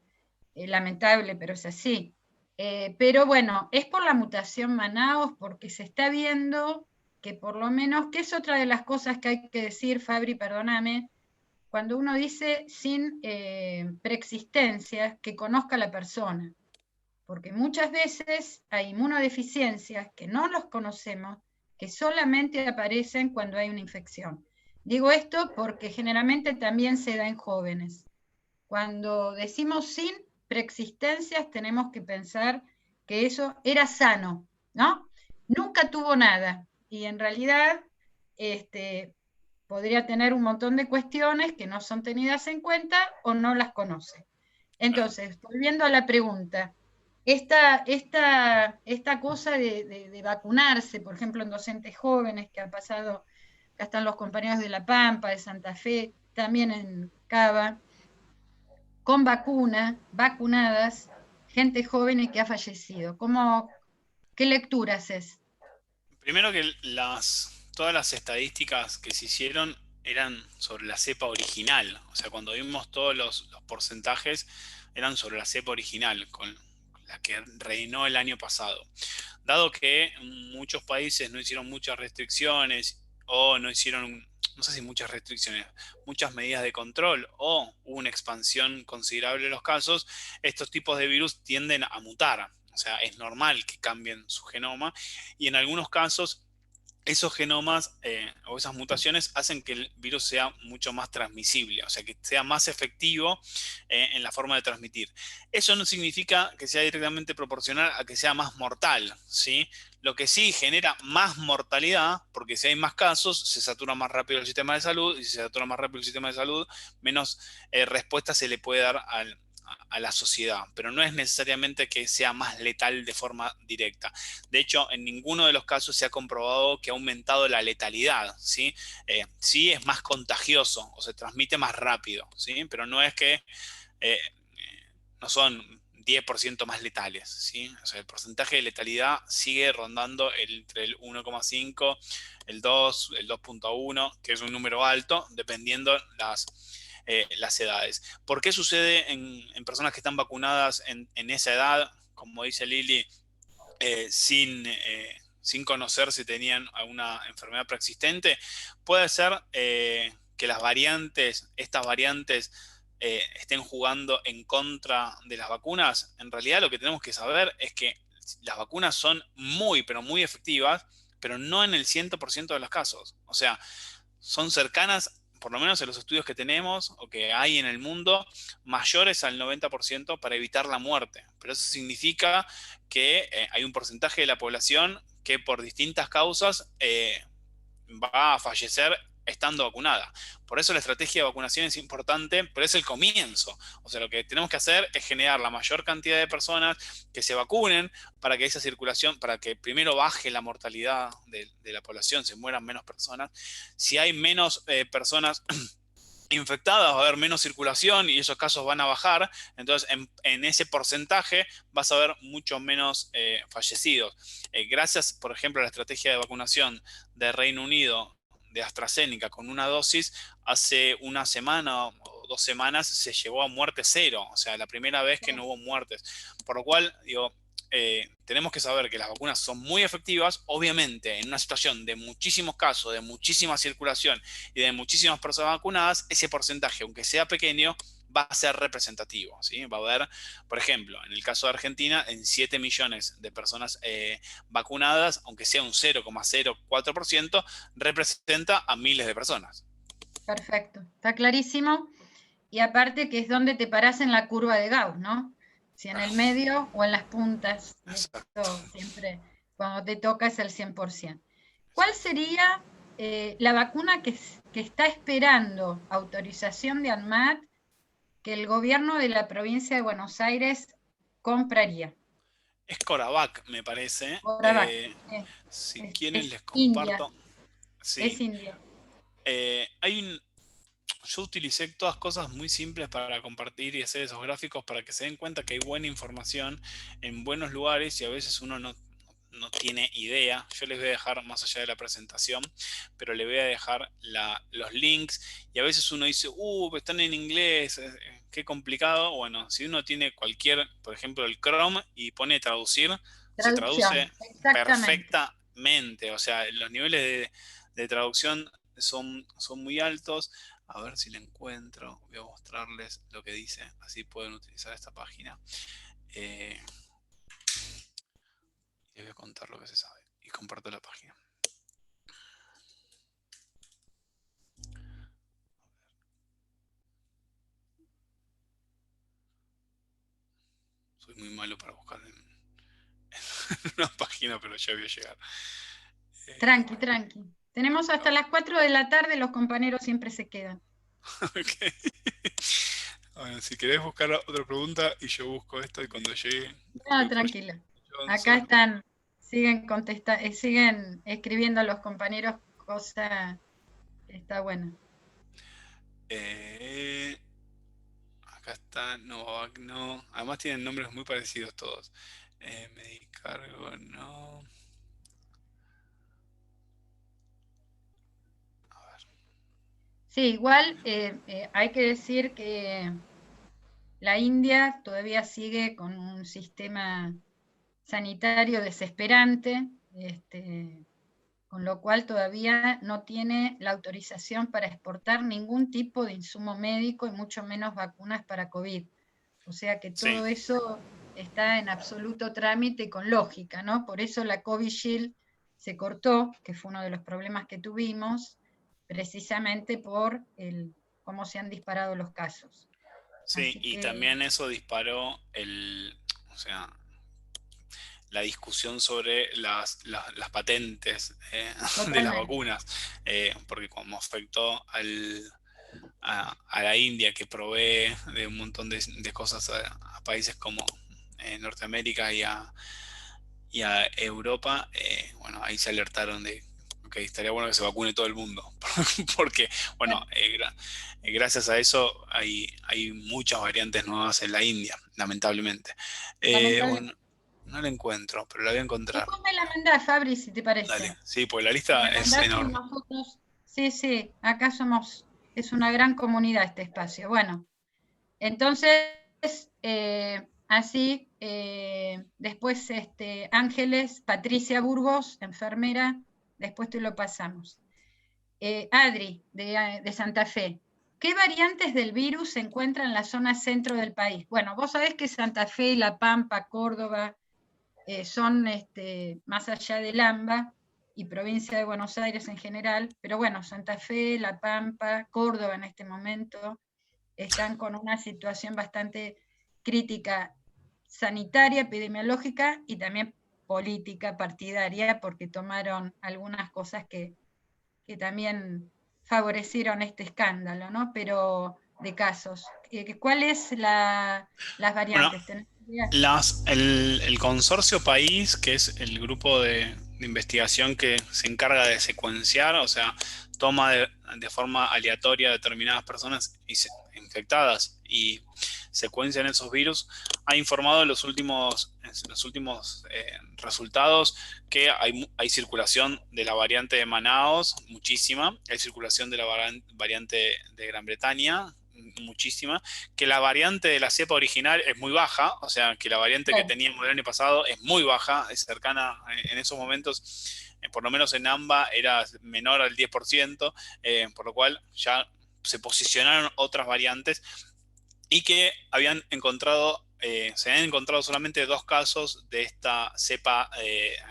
Lamentable, pero es así. Pero bueno, es por la mutación Manaos, porque se está viendo que por lo menos, que es otra de las cosas que hay que decir, Fabri, perdóname, cuando uno dice sin preexistencias, que conozca a la persona, porque muchas veces hay inmunodeficiencias que no los conocemos, que solamente aparecen cuando hay una infección. Digo esto porque generalmente también se da en jóvenes. Cuando decimos sin preexistencias, tenemos que pensar que eso era sano, ¿no? Nunca tuvo nada y en realidad podría tener un montón de cuestiones que no son tenidas en cuenta o no las conoce. Entonces, volviendo a la pregunta, esta cosa de vacunarse, por ejemplo, en docentes jóvenes que han pasado, acá están los compañeros de La Pampa, de Santa Fe, también en Cava, con vacuna, vacunadas, gente joven y que ha fallecido. ¿Qué lecturas es? Primero que todas las estadísticas que se hicieron eran sobre la cepa original. O sea, cuando vimos todos los porcentajes, eran sobre la cepa original, con la que reinó el año pasado. Dado que muchos países no hicieron muchas restricciones o no hicieron, no sé si muchas restricciones, muchas medidas de control o hubo una expansión considerable de los casos, estos tipos de virus tienden a mutar. O sea, es normal que cambien su genoma y en algunos casos esos genomas o esas mutaciones hacen que el virus sea mucho más transmisible, o sea, que sea más efectivo en la forma de transmitir. Eso no significa que sea directamente proporcional a que sea más mortal, ¿sí? Lo que sí genera más mortalidad, porque si hay más casos, se satura más rápido el sistema de salud, y si se satura más rápido el sistema de salud, menos respuesta se le puede dar a la sociedad, pero no es necesariamente que sea más letal de forma directa. De hecho, en ninguno de los casos se ha comprobado que ha aumentado la letalidad, ¿sí? Sí es más contagioso o se transmite más rápido, ¿sí? Pero no es que eh, no son 10% más letales, ¿sí? O sea, el porcentaje de letalidad sigue rondando entre el 1,5, el 2, el 2,1, que es un número alto, dependiendo las edades. ¿Por qué sucede en personas que están vacunadas en esa edad? Como dice Lili, sin conocer si tenían alguna enfermedad preexistente, puede ser que las variantes, estas variantes, estén jugando en contra de las vacunas, en realidad lo que tenemos que saber es que las vacunas son muy, pero muy efectivas, pero no en el 100% de los casos. O sea, son cercanas, por lo menos en los estudios que tenemos o que hay en el mundo, mayores al 90% para evitar la muerte. Pero eso significa que hay un porcentaje de la población que por distintas causas va a fallecer estando vacunada. Por eso la estrategia de vacunación es importante, pero es el comienzo. O sea, lo que tenemos que hacer es generar la mayor cantidad de personas que se vacunen para que esa circulación, para que primero baje la mortalidad de la población, se mueran menos personas. Si hay menos personas infectadas, va a haber menos circulación y esos casos van a bajar. Entonces, en ese porcentaje vas a ver mucho menos fallecidos. Gracias, por ejemplo, a la estrategia de vacunación de Reino Unido, de AstraZeneca, con una dosis, hace una semana o 2 semanas se llegó a muerte cero. O sea, la primera vez que no hubo muertes. Por lo cual, digo, tenemos que saber que las vacunas son muy efectivas. Obviamente, en una situación de muchísimos casos, de muchísima circulación y de muchísimas personas vacunadas, ese porcentaje, aunque sea pequeño, va a ser representativo, ¿sí? Va a haber, por ejemplo, en el caso de Argentina, en 7 millones de personas vacunadas, aunque sea un 0,04%, representa a miles de personas. Perfecto, está clarísimo. Y aparte que es donde te parás en la curva de Gauss, ¿no? Si en el medio o en las puntas. Y esto siempre, cuando te toca, es el 100%. ¿Cuál sería la vacuna que está esperando autorización de ANMAT que el gobierno de la provincia de Buenos Aires compraría? Es Coravac, me parece. CORAVAC. Si quieren Es les India. comparto. Sí. Es India. Yo utilicé todas cosas muy simples para compartir y hacer esos gráficos para que se den cuenta que hay buena información en buenos lugares y a veces uno no tiene idea. Yo les voy a dejar, más allá de la presentación, pero les voy a dejar los links y a veces uno dice, están en inglés, qué complicado. Bueno, si uno tiene cualquier, por ejemplo, el Chrome y pone traducir, se traduce perfectamente. O sea, los niveles de traducción son muy altos. A ver si la encuentro. Voy a mostrarles lo que dice. Así pueden utilizar esta página. Les voy a contar lo que se sabe. Y comparto la página. Soy muy malo para buscar en una página, pero ya voy a llegar. Tranqui. Tenemos hasta las 4 de la tarde, los compañeros siempre se quedan. Okay. Bueno, si querés buscar otra pregunta y yo busco esto y cuando llegue... No, tranquilo. Acá están, siguen escribiendo los compañeros, cosa está buena. Acá está Novavax, no. Además tienen nombres muy parecidos todos. Medicargo, no. Sí, igual hay que decir que la India todavía sigue con un sistema sanitario desesperante, con lo cual todavía no tiene la autorización para exportar ningún tipo de insumo médico y mucho menos vacunas para COVID. O sea que todo eso está en absoluto trámite y con lógica, ¿no? Por eso la Covishield se cortó, que fue uno de los problemas que tuvimos, precisamente por cómo se han disparado los casos. Sí, y también eso disparó o sea, la discusión sobre las patentes de las vacunas, porque como afectó a la India, que provee de un montón de cosas a países como Norteamérica y a Europa, bueno, ahí se alertaron de que estaría bueno que se vacune todo el mundo, porque, bueno, gracias a eso hay muchas variantes nuevas en la India, lamentablemente. Bueno, no la encuentro, pero la voy a encontrar. Después me la mandás, Fabri, si te parece. Dale, sí, pues la lista es enorme. Nosotros, sí, acá es una gran comunidad este espacio. Bueno, entonces, así, después Ángeles, Patricia Burgos, enfermera, después te lo pasamos. Adri, de Santa Fe. ¿Qué variantes del virus se encuentran en la zona centro del país? Bueno, vos sabés que Santa Fe, La Pampa, Córdoba son más allá del AMBA y provincia de Buenos Aires en general, pero bueno, Santa Fe, La Pampa, Córdoba en este momento están con una situación bastante crítica sanitaria, epidemiológica y también política, partidaria, porque tomaron algunas cosas que también favorecieron este escándalo, ¿no? Pero de casos. ¿Cuáles las Bueno, variantes? ¿Tenés idea? el Consorcio País, que es el grupo de investigación que se encarga de secuenciar, o sea, toma de forma aleatoria determinadas personas infectadas y secuencian esos virus, ha informado en los últimos resultados que hay circulación de la variante de Manaos, muchísima, hay circulación de la variante de Gran Bretaña, muchísima, que la variante de la cepa original es muy baja, o sea, que la variante que teníamos el año pasado es muy baja, es cercana en esos momentos, por lo menos en AMBA era menor al 10%, por lo cual ya se posicionaron otras variantes y que se han encontrado solamente 2 casos de esta cepa,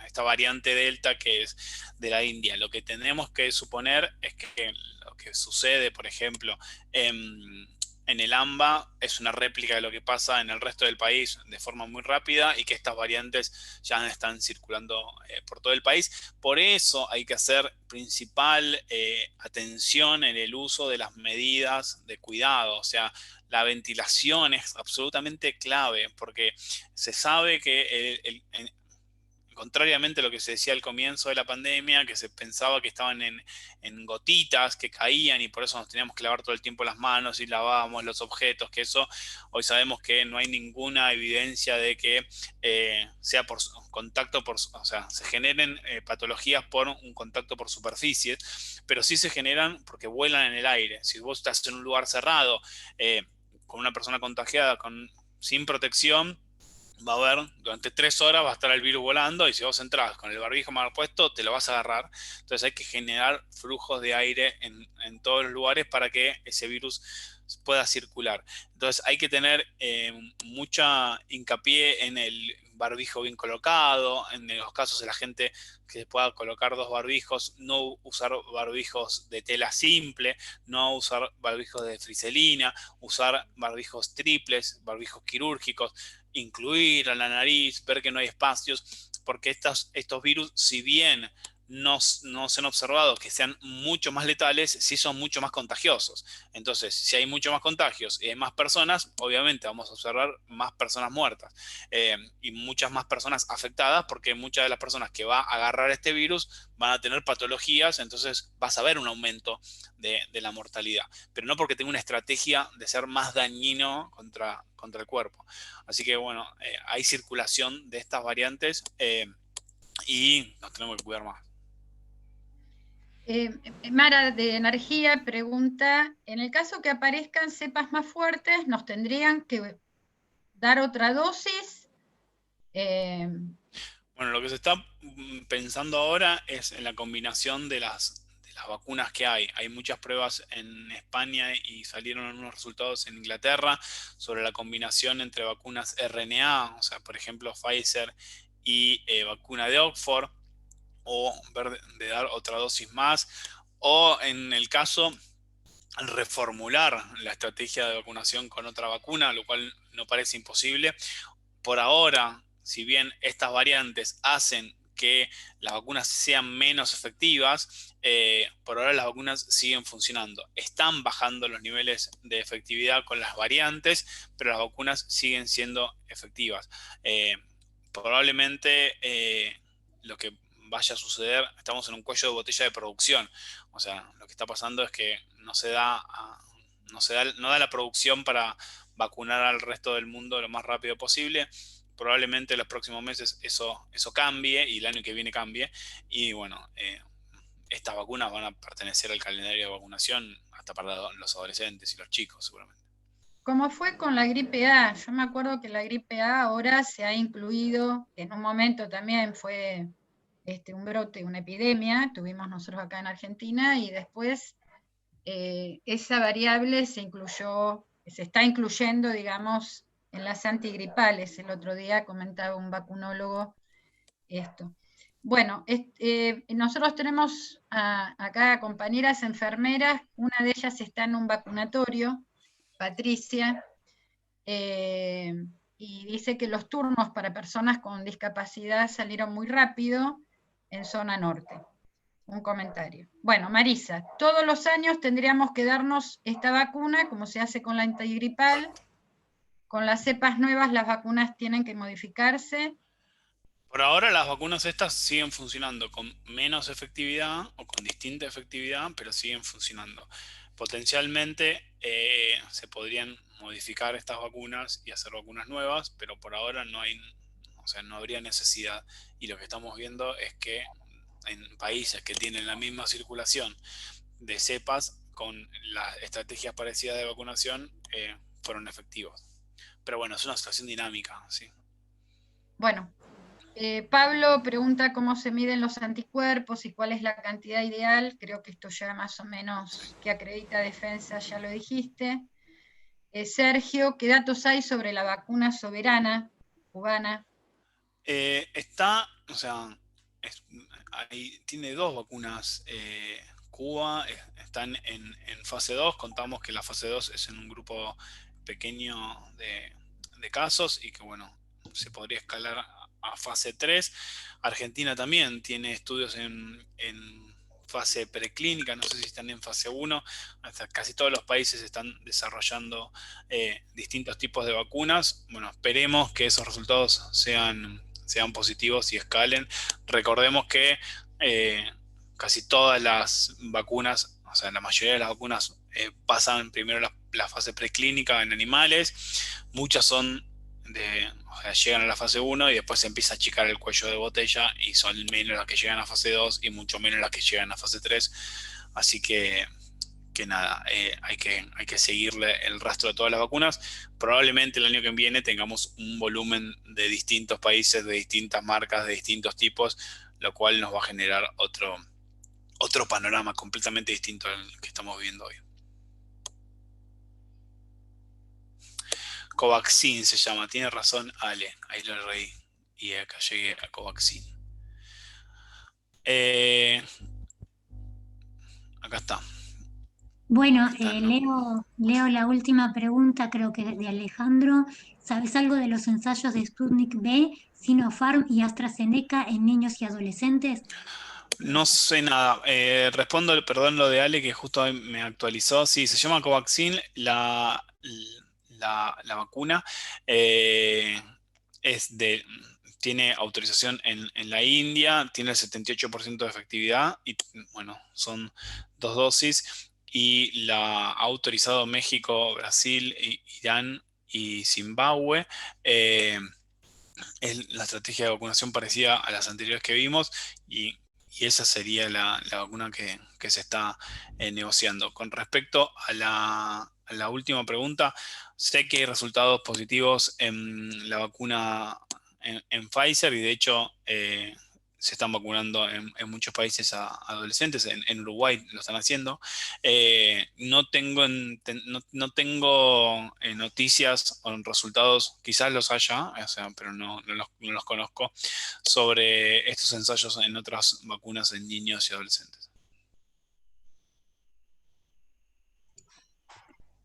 esta variante Delta que es de la India. Lo que tenemos que suponer es que lo que sucede, por ejemplo, en el AMBA es una réplica de lo que pasa en el resto del país de forma muy rápida y que estas variantes ya están circulando por todo el país. Por eso hay que hacer principal atención en el uso de las medidas de cuidado, o sea, la ventilación es absolutamente clave porque se sabe que contrariamente a lo que se decía al comienzo de la pandemia, que se pensaba que estaban en gotitas que caían y por eso nos teníamos que lavar todo el tiempo las manos y lavábamos los objetos, que eso hoy sabemos que no hay ninguna evidencia de que sea por contacto, o sea, se generen patologías por un contacto por superficies, pero sí se generan porque vuelan en el aire. Si vos estás en un lugar cerrado con una persona contagiada sin protección, va a haber, durante 3 horas va a estar el virus volando y si vos entras con el barbijo mal puesto, te lo vas a agarrar. Entonces hay que generar flujos de aire en todos los lugares para que ese virus pueda circular. Entonces hay que tener mucha hincapié en el barbijo bien colocado, en los casos de la gente que se pueda colocar 2 barbijos, no usar barbijos de tela simple, no usar barbijos de friselina, usar barbijos triples, barbijos quirúrgicos, incluir a la nariz, ver que no hay espacios, porque estos virus, si bien no se han observado que sean mucho más letales, sí son mucho más contagiosos. Entonces, si hay mucho más contagios y hay más personas, obviamente vamos a observar más personas muertas y muchas más personas afectadas, porque muchas de las personas que va a agarrar este virus van a tener patologías, entonces vas a ver un aumento de la mortalidad, pero no porque tenga una estrategia de ser más dañino contra el cuerpo. Así que bueno, hay circulación de estas variantes y nos tenemos que cuidar más. Mara de Energía pregunta, en el caso que aparezcan cepas más fuertes, ¿nos tendrían que dar otra dosis? Bueno, lo que se está pensando ahora es en la combinación de las vacunas que hay. Hay muchas pruebas en España y salieron unos resultados en Inglaterra sobre la combinación entre vacunas RNA, o sea, por ejemplo, Pfizer y vacuna de Oxford, o ver de dar otra dosis más, o en el caso reformular la estrategia de vacunación con otra vacuna, lo cual no parece imposible. Por ahora, si bien estas variantes hacen que las vacunas sean menos efectivas, por ahora las vacunas siguen funcionando. Están bajando los niveles de efectividad con las variantes, pero las vacunas siguen siendo efectivas. Probablemente lo que vaya a suceder, estamos en un cuello de botella de producción. O sea, lo que está pasando es que no da la producción para vacunar al resto del mundo lo más rápido posible. Probablemente en los próximos meses eso cambie y el año que viene cambie. Y bueno, estas vacunas van a pertenecer al calendario de vacunación hasta para los adolescentes y los chicos, seguramente. Como fue con la gripe A, yo me acuerdo que la gripe A ahora se ha incluido, en un momento también fue un brote, una epidemia, tuvimos nosotros acá en Argentina, y después esa variable se está incluyendo, digamos, en las antigripales. El otro día comentaba un vacunólogo esto. Bueno, nosotros tenemos acá compañeras enfermeras, una de ellas está en un vacunatorio, Patricia, y dice que los turnos para personas con discapacidad salieron muy rápido en zona norte. Un comentario. Bueno, Marisa, todos los años tendríamos que darnos esta vacuna, como se hace con la antigripal. Con las cepas nuevas las vacunas tienen que modificarse. Por ahora las vacunas estas siguen funcionando con menos efectividad o con distinta efectividad, pero siguen funcionando. Potencialmente se podrían modificar estas vacunas y hacer vacunas nuevas, pero por ahora no hay, o sea, no habría necesidad. Y lo que estamos viendo es que en países que tienen la misma circulación de cepas con las estrategias parecidas de vacunación fueron efectivos. Pero bueno, es una situación dinámica, ¿sí? Bueno, Pablo pregunta cómo se miden los anticuerpos y cuál es la cantidad ideal. Creo que esto ya más o menos que acredita defensa, ya lo dijiste. Sergio, ¿qué datos hay sobre la vacuna soberana cubana? O sea, tiene dos vacunas. Cuba están en fase 2. Contamos que la fase 2 es en un grupo pequeño de casos y que, bueno, se podría escalar a fase 3. Argentina también tiene estudios en fase preclínica, no sé si están en fase 1. Hasta casi todos los países están desarrollando distintos tipos de vacunas. Bueno, esperemos que esos resultados sean positivos y escalen. Recordemos que casi todas las vacunas, o sea, la mayoría de las vacunas pasan primero la fase preclínica en animales. Muchas son o sea, llegan a la fase 1 y después se empieza a achicar el cuello de botella y son menos las que llegan a fase 2 y mucho menos las que llegan a fase 3. Así que nada, hay que seguirle el rastro de todas las vacunas. Probablemente el año que viene tengamos un volumen de distintos países, de distintas marcas, de distintos tipos, lo cual nos va a generar otro panorama completamente distinto al que estamos viviendo hoy. Covaxin se llama, tiene razón Ale, ahí lo leí y acá llegué a Covaxin. Acá está. Bueno, leo la última pregunta, creo que de Alejandro. ¿Sabes algo de los ensayos de Sputnik V, Sinopharm y AstraZeneca en niños y adolescentes? No sé nada. Respondo, perdón, lo de Ale, que justo me actualizó. Sí, se llama Covaxin, la vacuna. Tiene autorización en la India, tiene el 78% de efectividad y, bueno, son 2 dosis. Y la ha autorizado México, Brasil, Irán y Zimbabue. Es la estrategia de vacunación parecida a las anteriores que vimos y esa sería la vacuna que se está negociando. Con respecto a la última pregunta, sé que hay resultados positivos en la vacuna en Pfizer y de hecho se están vacunando en muchos países a adolescentes. En Uruguay lo están haciendo. No tengo noticias o resultados, quizás los haya, o sea, pero no los conozco, sobre estos ensayos en otras vacunas en niños y adolescentes.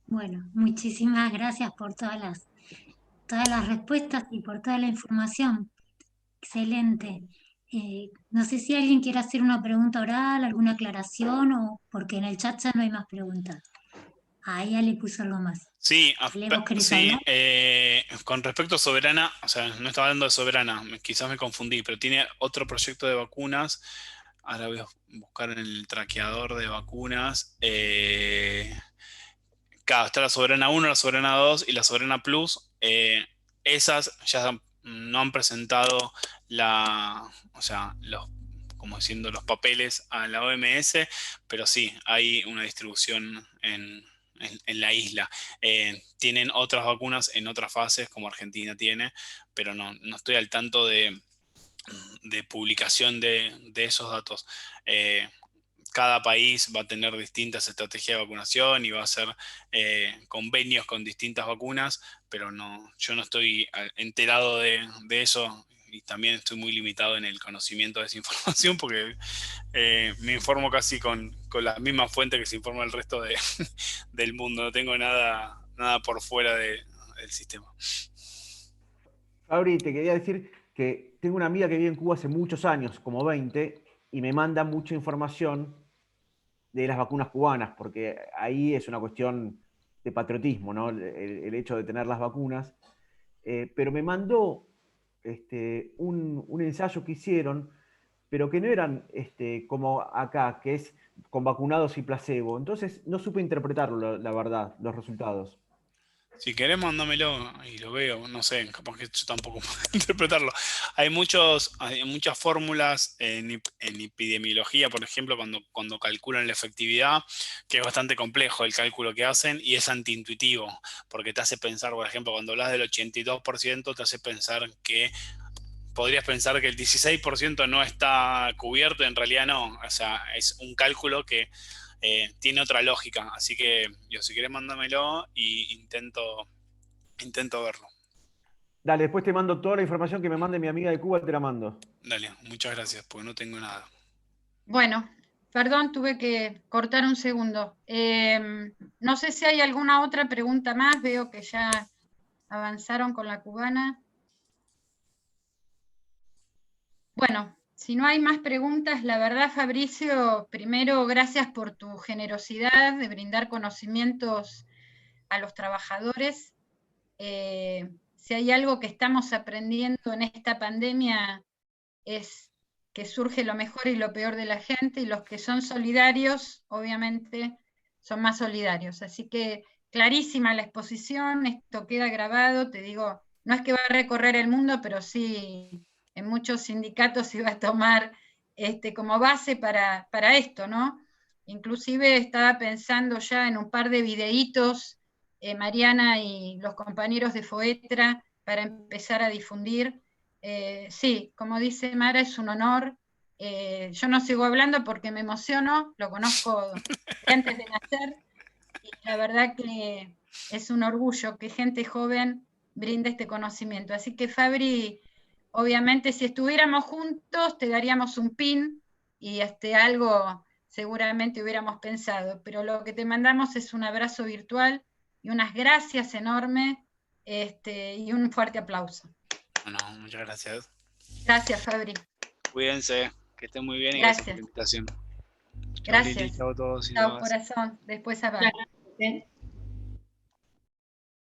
Bueno, muchísimas gracias por todas las respuestas y por toda la información. Excelente. No sé si alguien quiere hacer una pregunta oral, alguna aclaración, o porque en el chat ya no hay más preguntas. Ahí ya le puso algo más. Sí, Ale, ¿vos querés sí, hablar? con respecto a Soberana, o sea, no estaba hablando de Soberana, quizás me confundí, pero tiene otro proyecto de vacunas. Ahora voy a buscar en el traqueador de vacunas. Claro, está la Soberana 1, la Soberana 2 y la Soberana Plus. Esas ya no han presentado o sea, como diciendo, los papeles a la OMS, pero sí, hay una distribución en la isla. Tienen otras vacunas en otras fases, como Argentina tiene, pero no estoy al tanto de publicación de esos datos. Cada país va a tener distintas estrategias de vacunación y va a hacer convenios con distintas vacunas, pero yo no estoy enterado de eso, y también estoy muy limitado en el conocimiento de esa información porque me informo casi con la misma fuente que se informa el resto del mundo. No tengo nada por fuera del sistema. Fabri, te quería decir que tengo una amiga que vive en Cuba hace muchos años, como 20, y me manda mucha información de las vacunas cubanas, porque ahí es una cuestión de patriotismo, ¿no? El hecho de tener las vacunas. Pero me mandó un ensayo que hicieron, pero que no eran como acá, que es con vacunados y placebo. Entonces no supe interpretarlo, la verdad, los resultados. Si querés, mándamelo y lo veo. No sé, capaz que yo tampoco puedo interpretarlo. Hay muchas fórmulas en epidemiología, por ejemplo, cuando calculan la efectividad, que es bastante complejo el cálculo que hacen y es antiintuitivo, porque te hace pensar, por ejemplo, cuando hablas del 82%, te hace pensar que podrías pensar que el 16% no está cubierto, y en realidad no. O sea, es un cálculo que tiene otra lógica. Así que si querés, mándamelo y intento verlo. Dale, después te mando toda la información que me mande mi amiga de Cuba, te la mando. Dale, muchas gracias, porque no tengo nada. Bueno, perdón, tuve que cortar un segundo. No sé si hay alguna otra pregunta más, veo que ya avanzaron con la cubana. Bueno, si no hay más preguntas, la verdad, Fabricio, primero, gracias por tu generosidad de brindar conocimientos a los trabajadores. Si hay algo que estamos aprendiendo en esta pandemia es que surge lo mejor y lo peor de la gente, y los que son solidarios, obviamente, son más solidarios. Así que clarísima la exposición, esto queda grabado, te digo, no es que va a recorrer el mundo, pero sí en muchos sindicatos se va a tomar como base para esto, ¿no? Inclusive estaba pensando ya en un par de videitos, Mariana y los compañeros de FOETRA, para empezar a difundir. Sí, como dice Mara, es un honor. Yo no sigo hablando porque me emociono, lo conozco de antes de nacer, y la verdad que es un orgullo que gente joven brinde este conocimiento. Así que, Fabri, obviamente si estuviéramos juntos te daríamos un pin y algo seguramente hubiéramos pensado, pero lo que te mandamos es un abrazo virtual y unas gracias enormes, y un fuerte aplauso. Bueno, muchas gracias. Gracias, Fabri. Cuídense, que estén muy bien y Gracias. gracias por la invitación. Gracias. Chao, Lili, chao a todos. Chao, corazón. Después hablamos.